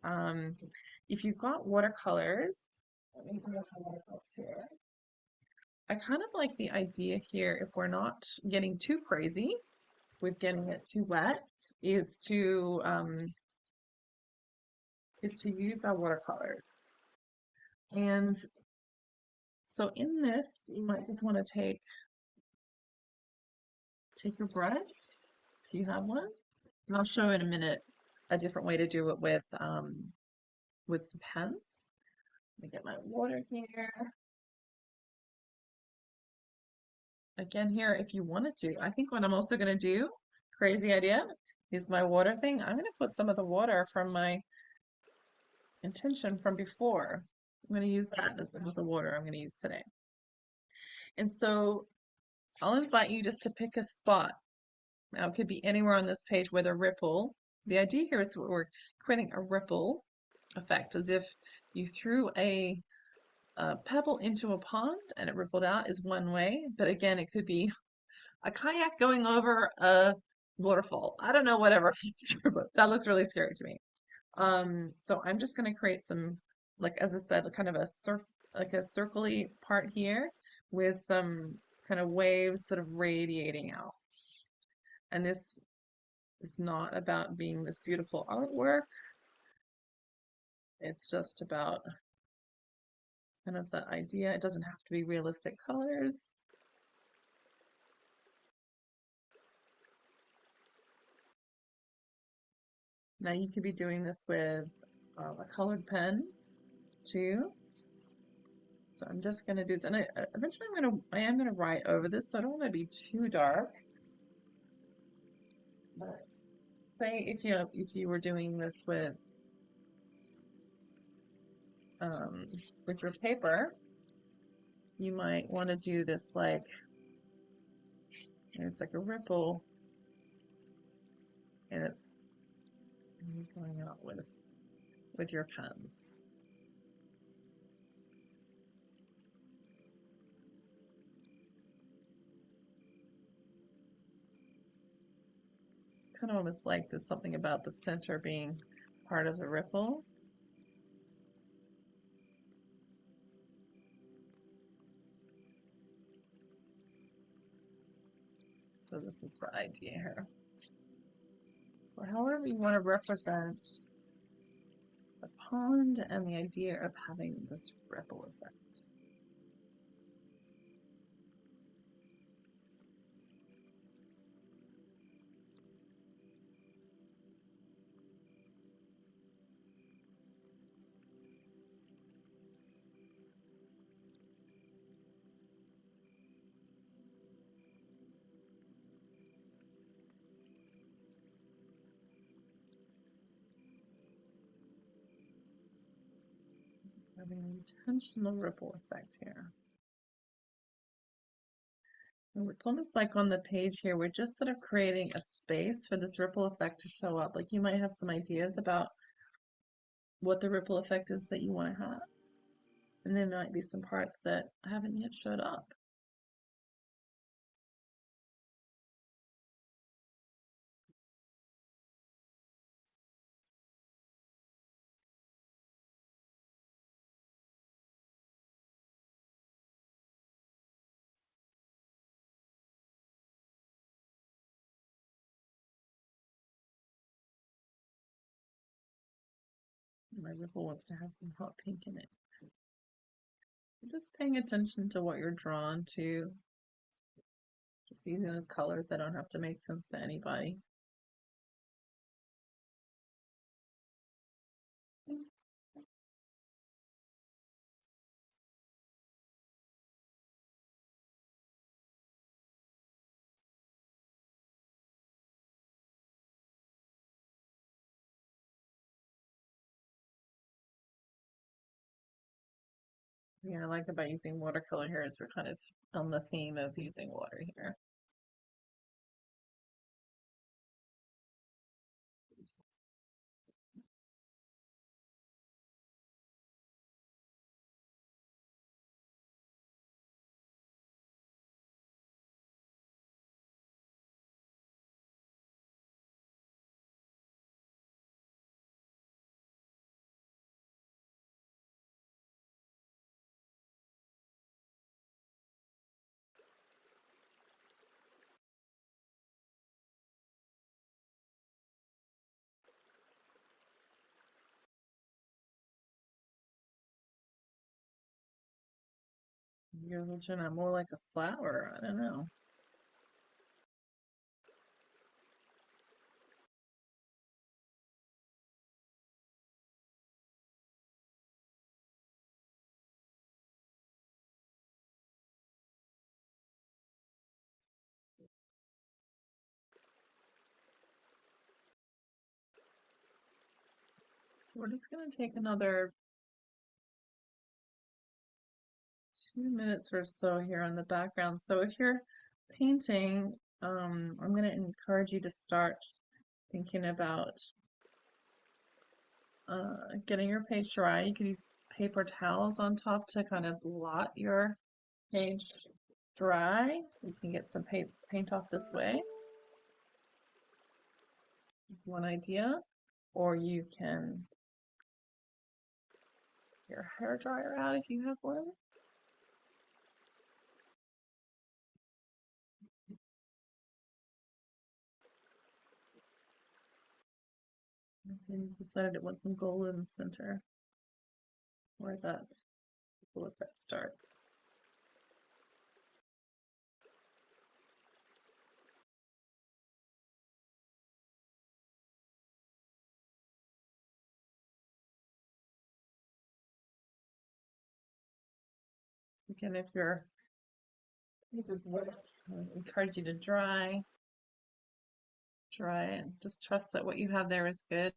If you've got watercolors, let me bring up the watercolors here. I kind of like the idea here, if we're not getting too crazy with getting it too wet, is to use our watercolors. And so in this, you might just want to take your brush, if you have one, and I'll show in a minute a different way to do it with some pens. Let me get my water here. Again here, if you wanted to. I think what I'm also going to do, crazy idea, is my water thing. I'm going to put some of the water from my intention from before. I'm going to use that as the water I'm going to use today. And so I'll invite you just to pick a spot. Now, it could be anywhere on this page with a ripple. The idea here is we're creating a ripple effect, as if you threw a pebble into a pond and it rippled out is one way. But again, it could be a kayak going over a waterfall. I don't know, whatever, but that looks really scary to me. So I'm just going to create some, like as I said, kind of like a circly part here with some kind of waves sort of radiating out. And this is not about being this beautiful artwork. It's just about kind of that idea. It doesn't have to be realistic colors. Now you could be doing this with a colored pen too. So I'm just going to do this, and eventually I am gonna write over this, so I don't want to be too dark. But say if you were doing this with your paper, you might want to do this like it's like a ripple, and it's going out with your pens. Kind of almost like there's something about the center being part of the ripple. So this is the idea here. Or however you want to represent the pond and the idea of having this ripple effect. It's having an intentional ripple effect here. And it's almost like on the page here, we're just sort of creating a space for this ripple effect to show up. Like you might have some ideas about what the ripple effect is that you want to have. And there might be some parts that haven't yet showed up. My ripple wants to have some hot pink in it. Just paying attention to what you're drawn to. Just using the colors that don't have to make sense to anybody. Yeah, I like about using watercolor here is we're kind of on the theme of using water here. You're looking at more like a flower. I don't know. We're just going to take another 2 minutes or so here on the background. So if you're painting, I'm going to encourage you to start thinking about getting your page dry. You could use paper towels on top to kind of blot your page dry. You can get some paint off this way. That's one idea. Or you can get your hair dryer out if you have one. And decided it wants some gold in the center where that effect starts. Again, if you're just wet, I encourage you to dry it. Just trust that what you have there is good.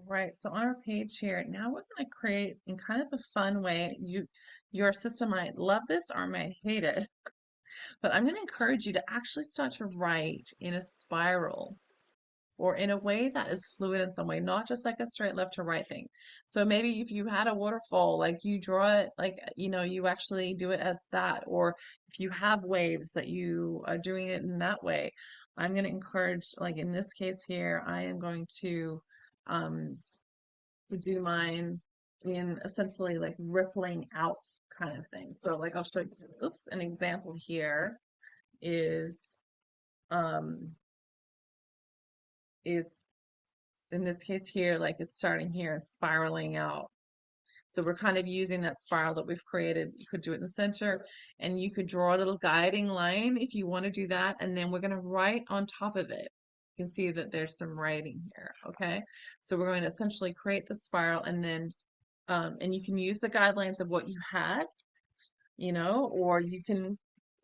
Right. So on our page here, now we're going to create in kind of a fun way. Your system might love this or might hate it, but I'm going to encourage you to actually start to write in a spiral or in a way that is fluid in some way, not just like a straight left to right thing. So maybe if you had a waterfall, like you draw it like, you actually do it as that, or if you have waves that you are doing it in that way. I'm going to encourage, like in this case here, I am going um, to do mine in essentially like rippling out kind of thing. So like I'll show you, oops, an example here is um is in this case here, like it's starting here and spiraling out. So we're kind of using that spiral that we've created. You could do it in the center and you could draw a little guiding line if you want to do that. And then we're going to write on top of it. You can see that there's some writing here. Okay. So we're going to essentially create the spiral and then, and you can use the guidelines of what you had, or you can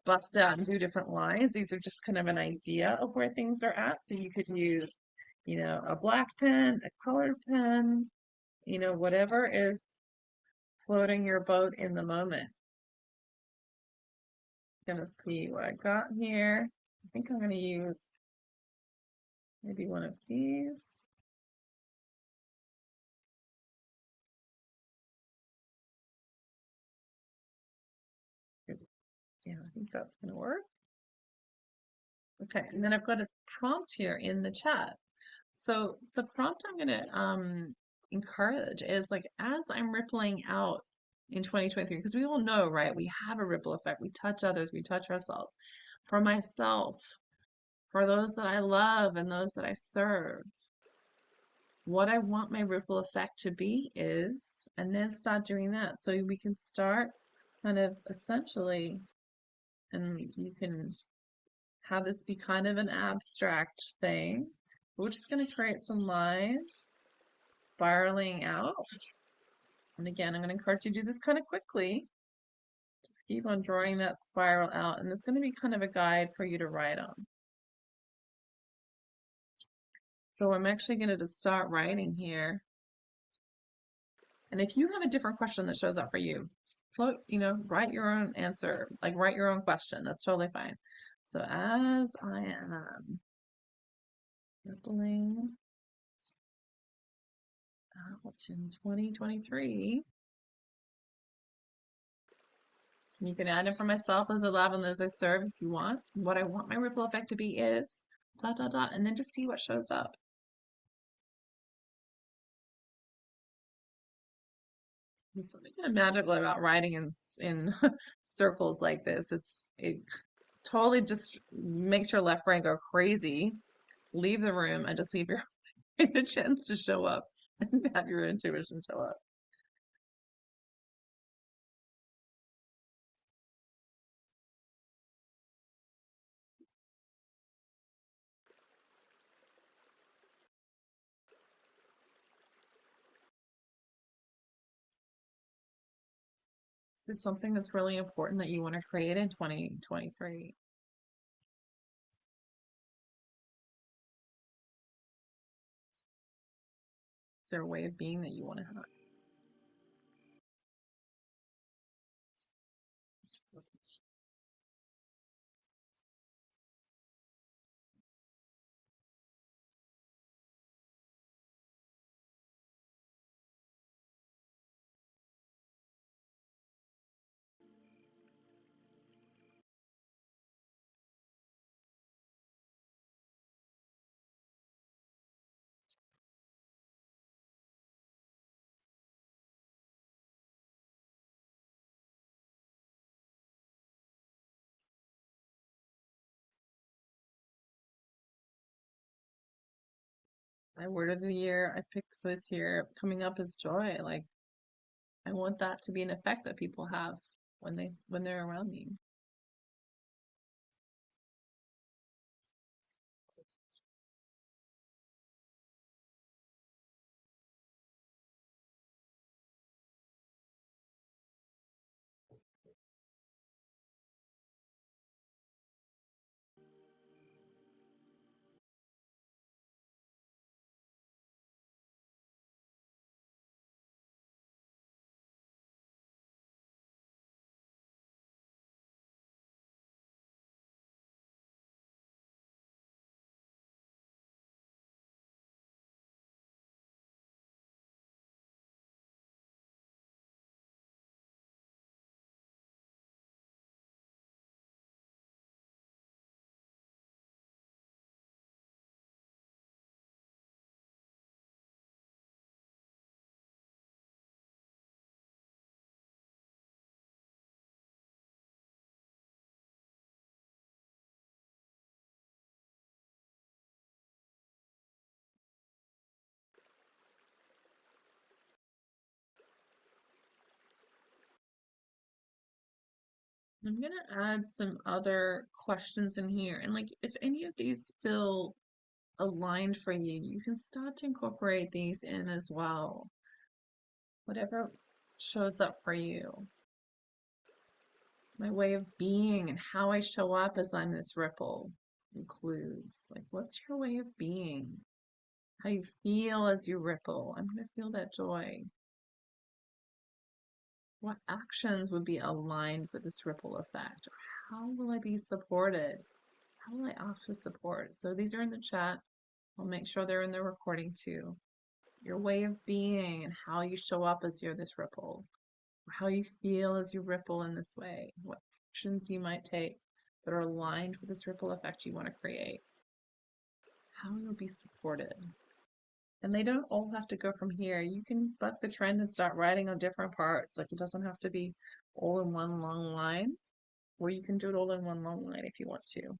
bust out and do different lines. These are just kind of an idea of where things are at. So you could use, a black pen, a colored pen, whatever is floating your boat in the moment. Gonna see what I got here. I think I'm gonna use maybe one of these. Yeah, I think that's gonna work. Okay, and then I've got a prompt here in the chat. So the prompt I'm gonna encourage is like as I'm rippling out in 2023, because we all know, right? We have a ripple effect. We touch others, we touch ourselves. For myself, for those that I love and those that I serve, what I want my ripple effect to be is, and then start doing that. So we can start kind of essentially, and you can have this be kind of an abstract thing. We're just going to create some lines spiraling out. And again, I'm going to encourage you to do this kind of quickly. Just keep on drawing that spiral out, and it's going to be kind of a guide for you to write on. So I'm actually going to just start writing here. And if you have a different question that shows up for you, float, write your own answer, like write your own question. That's totally fine. So as I am rippling out in 2023, you can add it for myself as I love and as I serve if you want. What I want my ripple effect to be is dot, dot, dot, and then just see what shows up. There's something kind of magical about writing in circles like this. It totally just makes your left brain go crazy. Leave the room and just leave your a chance to show up and have your intuition show up. This is something that's really important that you want to create in 2023. Is there a way of being that you want to have? My word of the year, I picked this year coming up is joy. Like I want that to be an effect that people have when they're around me. I'm gonna add some other questions in here. And like if any of these feel aligned for you, you can start to incorporate these in as well. Whatever shows up for you. My way of being and how I show up as I'm this ripple includes like what's your way of being? How you feel as you ripple. I'm gonna feel that joy. What actions would be aligned with this ripple effect? Or how will I be supported? How will I ask for support? So these are in the chat. I'll make sure they're in the recording too. Your way of being and how you show up as you're this ripple, or how you feel as you ripple in this way, what actions you might take that are aligned with this ripple effect you want to create, how you'll be supported. And they don't all have to go from here. You can buck the trend and start writing on different parts. Like it doesn't have to be all in one long line, or you can do it all in one long line if you want to.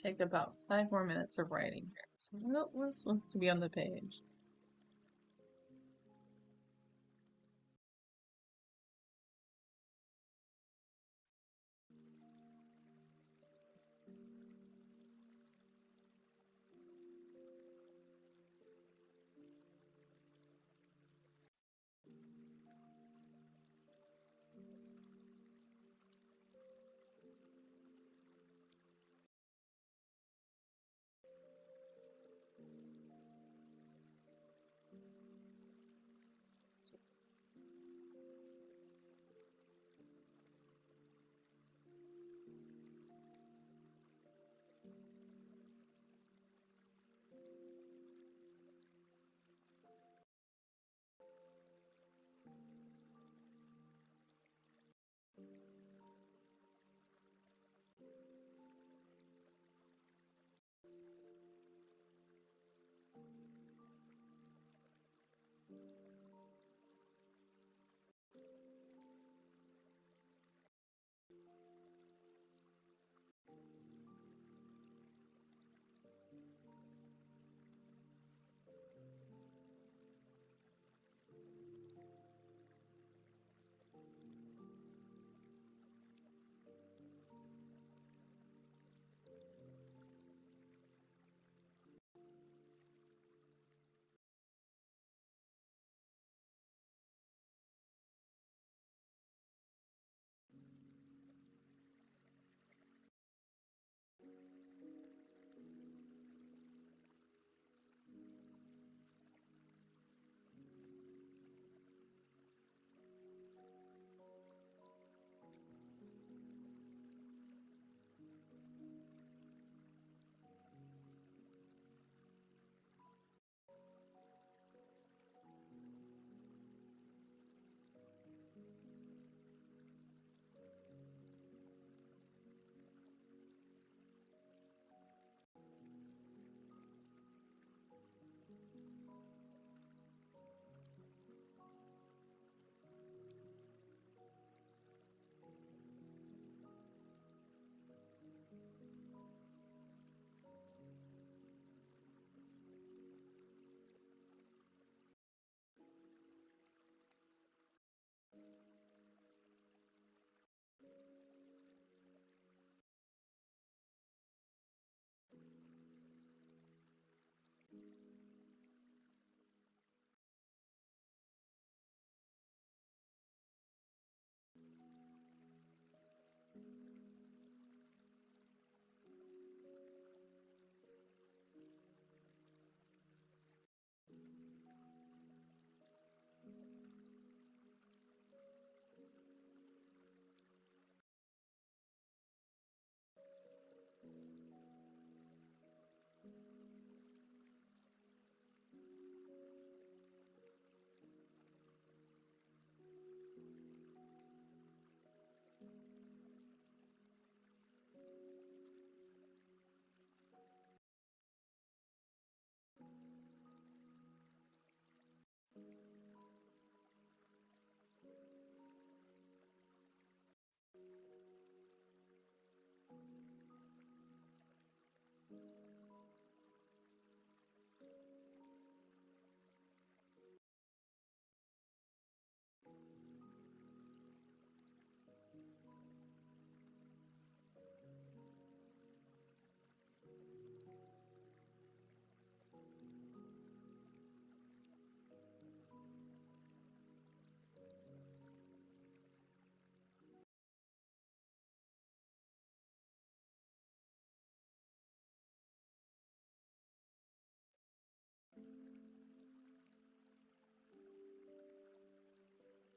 Take about 5 more minutes of writing here. So what else wants to be on the page?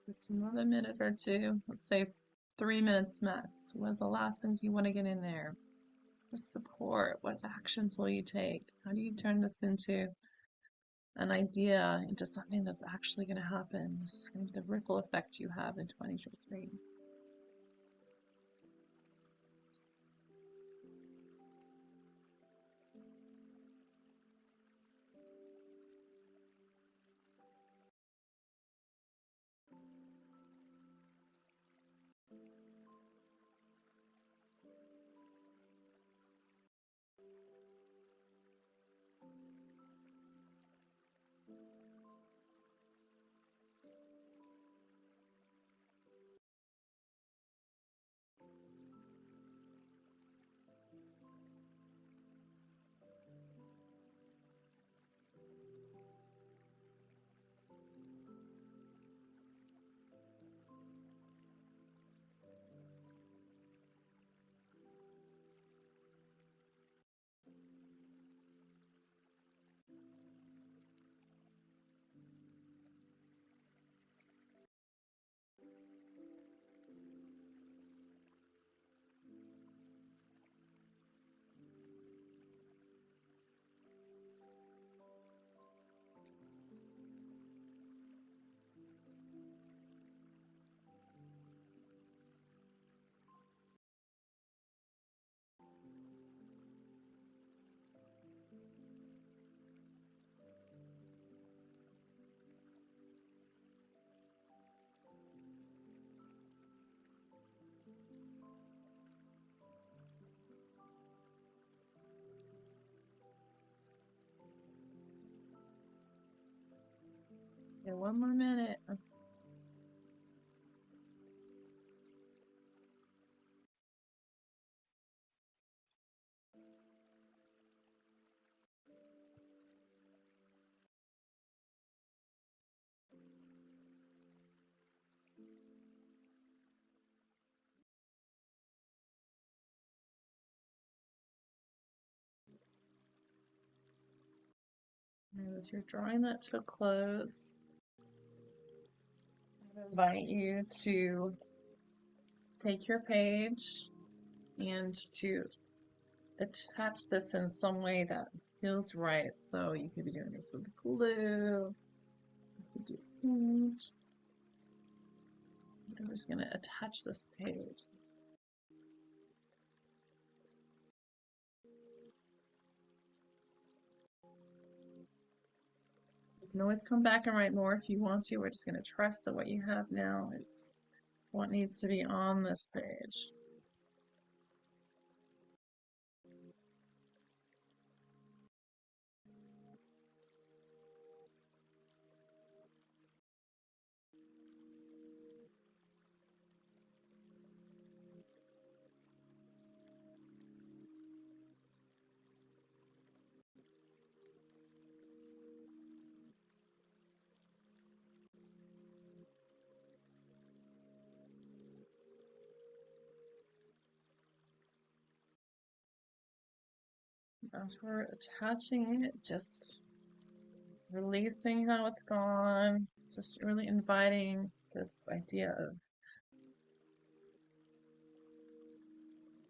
Just another minute or two. Let's say 3 minutes max. What are the last things you want to get in there? What support? What actions will you take? How do you turn this into an idea, into something that's actually going to happen? This is going to be the ripple effect you have in 2023. Yeah, one more minute. As you're drawing that to a close, I invite you to take your page and to attach this in some way that feels right. So you could be doing this with glue. You could just, I'm just going to attach this page. You can always come back and write more if you want to. We're just going to trust that what you have now is what needs to be on this page. As we're attaching it, just releasing how it's gone, just really inviting this idea of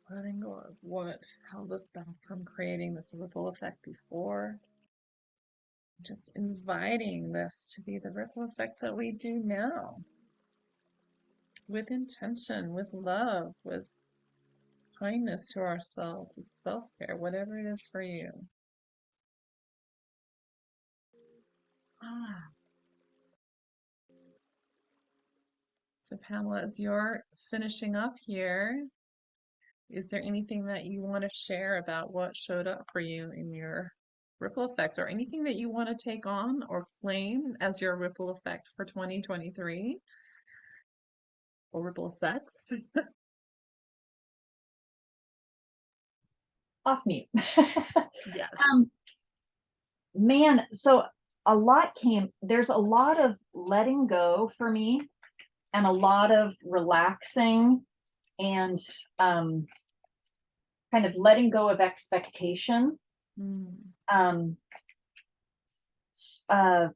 letting go of what held us back from creating this ripple effect before. Just inviting this to be the ripple effect that we do now, with intention, with love, with kindness to ourselves, with self-care, whatever it is for you. Ah. So Pamela, as you're finishing up here, is there anything that you want to share about what showed up for you in your ripple effects, or anything that you want to take on or claim as your ripple effect for 2023, or ripple effects? Off mute. Yes. Man, so there's a lot of letting go for me and a lot of relaxing and kind of letting go of expectation. Mm. Um, uh,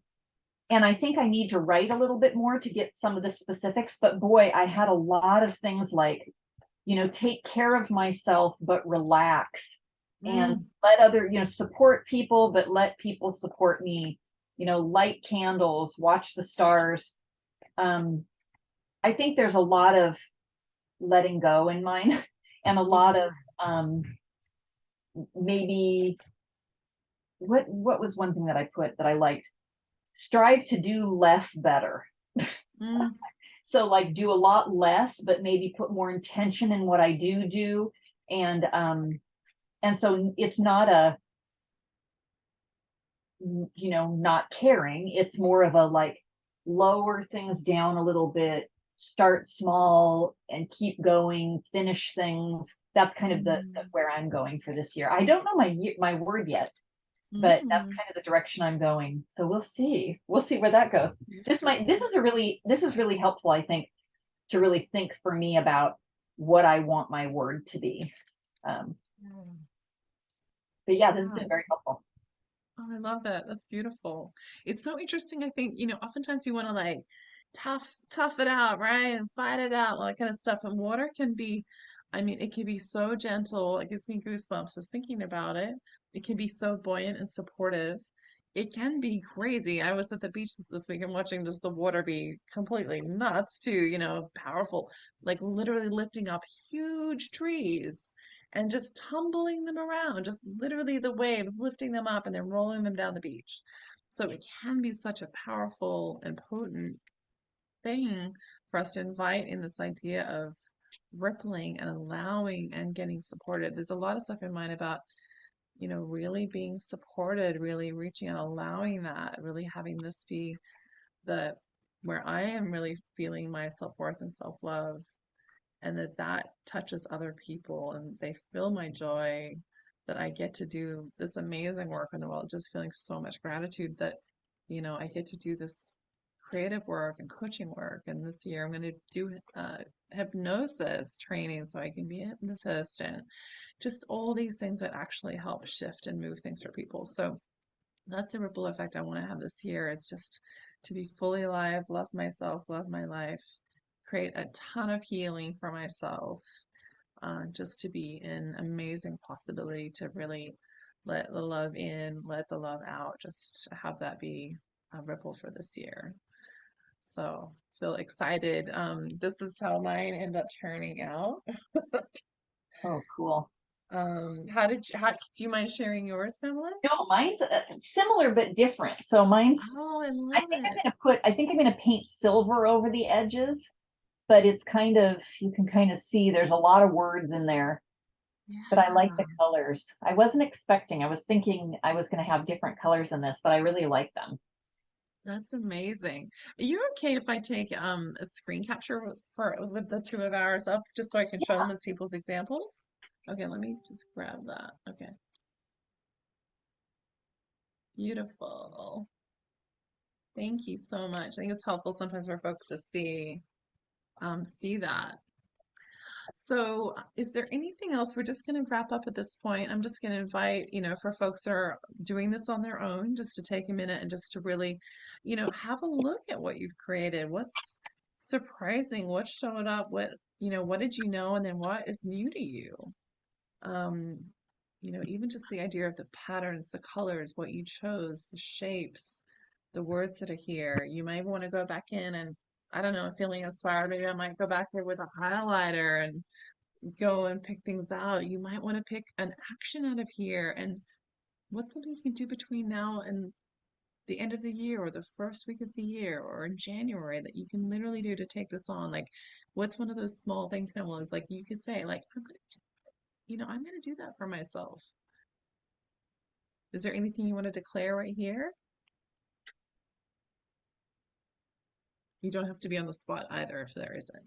And I think I need to write a little bit more to get some of the specifics, but boy, I had a lot of things like, take care of myself, but relax, and Mm, let other, support people, but let people support me, light candles, watch the stars. Um, I think there's a lot of letting go in mine and a lot of mhm, um, maybe what was one thing that I put that I liked? Strive to do less better. mm, So like do a lot less, but maybe put more intention in what I do. And so it's not a, not caring. It's more of a like lower things down a little bit, start small and keep going, finish things. That's kind of the mm, where I'm going for this year. I don't know my word yet, but that's mm. kind of the direction I'm going. So we'll see. We'll see where that goes. Beautiful. This is really helpful, I think, to really think for me about what I want my word to be. Um, Yeah. but yeah, this has been Yes. very helpful. Oh, I love that. That's beautiful. It's so interesting. I think, oftentimes you want to like tough it out, right? And fight it out, all that kind of stuff. And water can be, I mean, it can be so gentle. It gives me goosebumps just thinking about it. It can be so buoyant and supportive. It can be crazy. I was at the beach this week and watching just the water be completely nuts too, powerful, like literally lifting up huge trees and just tumbling them around, just literally the waves lifting them up and then rolling them down the beach. So it can be such a powerful and potent thing for us to invite in this idea of rippling and allowing and getting supported. There's a lot of stuff in mind about, really being supported, really reaching out, allowing that, really having this be the where I am really feeling my self-worth and self-love and that touches other people and they feel my joy that I get to do this amazing work in the world, just feeling so much gratitude that, I get to do this creative work and coaching work. And this year I'm going to do hypnosis training so I can be a hypnotist and just all these things that actually help shift and move things for people. So that's the ripple effect I want to have this year is just to be fully alive, love myself, love my life, create a ton of healing for myself, just to be an amazing possibility to really let the love in, let the love out, just have that be a ripple for this year. So feel excited. This is how mine end up turning out. Oh, cool. How do you mind sharing yours, Pamela? No, mine's similar but different. So mine's, Oh, I love it. I think I'm going to paint silver over the edges, but it's kind of, you can kind of see there's a lot of words in there, but I like the Yeah. colors. I wasn't expecting, I was thinking I was going to have different colors in this, but I really like them. That's amazing. Are you okay if I take a screen capture with the two of ours up just so I can show them as people's examples? Okay, let me just grab that. Okay, beautiful. Thank you so much. I think it's helpful sometimes for folks to see that. So, is there anything else? We're just going to wrap up at this point. I'm just going to invite, for folks that are doing this on their own, just to take a minute and just to really, have a look at what you've created. What's surprising? What showed up? What did you know? And then what is new to you? Um, even just the idea of the patterns, the colors, what you chose, the shapes, the words that are here. You might want to go back in and I don't know, feeling inspired, maybe I might go back there with a highlighter and go and pick things out. You might want to pick an action out of here and what's something you can do between now and the end of the year or the first week of the year or in January that you can literally do to take this on. Like, what's one of those small things, Pamela, is like you could say, like, I'm gonna do that for myself. Is there anything you want to declare right here? You don't have to be on the spot either if there isn't.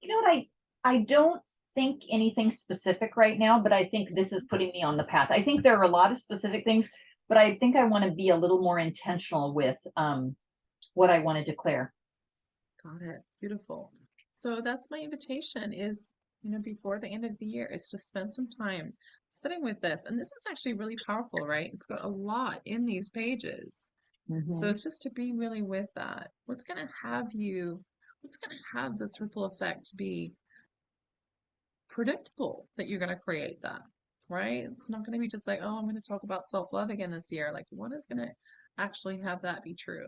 You know what? I don't think anything specific right now, but I think this is putting me on the path. I think there are a lot of specific things, but I think I want to be a little more intentional with what I want to declare. Got it. Beautiful. So that's my invitation is before the end of the year is to spend some time sitting with this. And this is actually really powerful, right? It's got a lot in these pages. So Hmm. it's just to be really with that. What's going to have this ripple effect be predictable that you're going to create that, right? It's not going to be just like, oh, I'm going to talk about self-love again this year. Like, what is going to actually have that be true?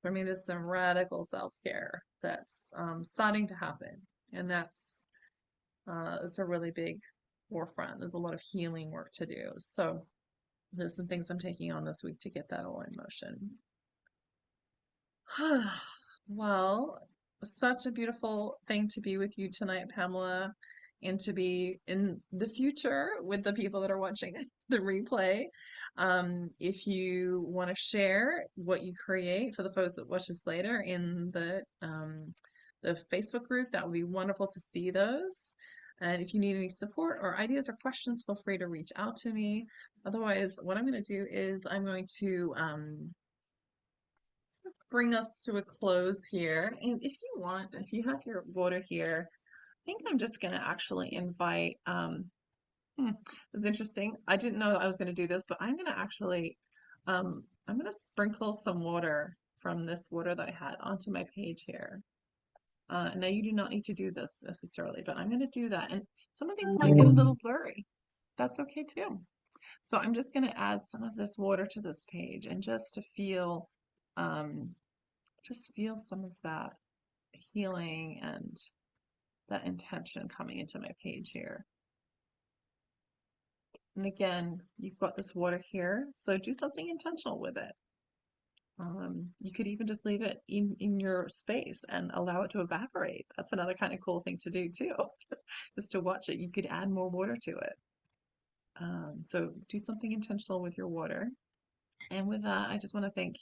For me, there's some radical self-care that's starting to happen. And it's a really big forefront. There's a lot of healing work to do. So there's some things I'm taking on this week to get that all in motion. Well, such a beautiful thing to be with you tonight, Pamela, and to be in the future with the people that are watching the replay. If you want to share what you create for the folks that watch this later in the Facebook group, that would be wonderful to see those. And if you need any support or ideas or questions, feel free to reach out to me. Otherwise, what I'm going to do is I'm going to bring us to a close here. And if you want, if you have your water here, I think I'm just going to actually invite, it's interesting. I didn't know I was going to do this, but I'm going to actually, I'm going to sprinkle some water from this water that I had onto my page here. Now you do not need to do this necessarily, but I'm going to do that. And some of things might get a little blurry. That's okay too. So I'm just going to add some of this water to this page and um, just feel some of that healing and that intention coming into my page here. And again, you've got this water here, so do something intentional with it. You could even just leave it in your space and allow it to evaporate. That's another kind of cool thing to do too, just to watch it. You could add more water to it. So do something intentional with your water. And with that, I just want to thank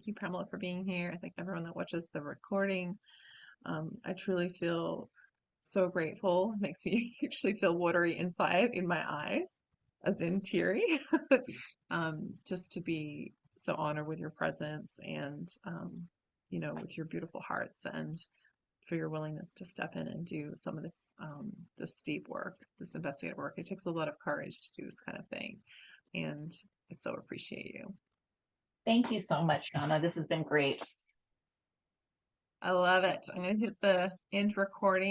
you, Pamela, for being here. I thank everyone that watches the recording. I truly feel so grateful. It makes me actually feel watery inside in my eyes, as in teary, just to be so honored with your presence and, with your beautiful hearts and for your willingness to step in and do some of this deep work, this investigative work. It takes a lot of courage to do this kind of thing. And I so appreciate you. Thank you so much, Shauna. This has been great. I love it. I'm going to hit the end recording.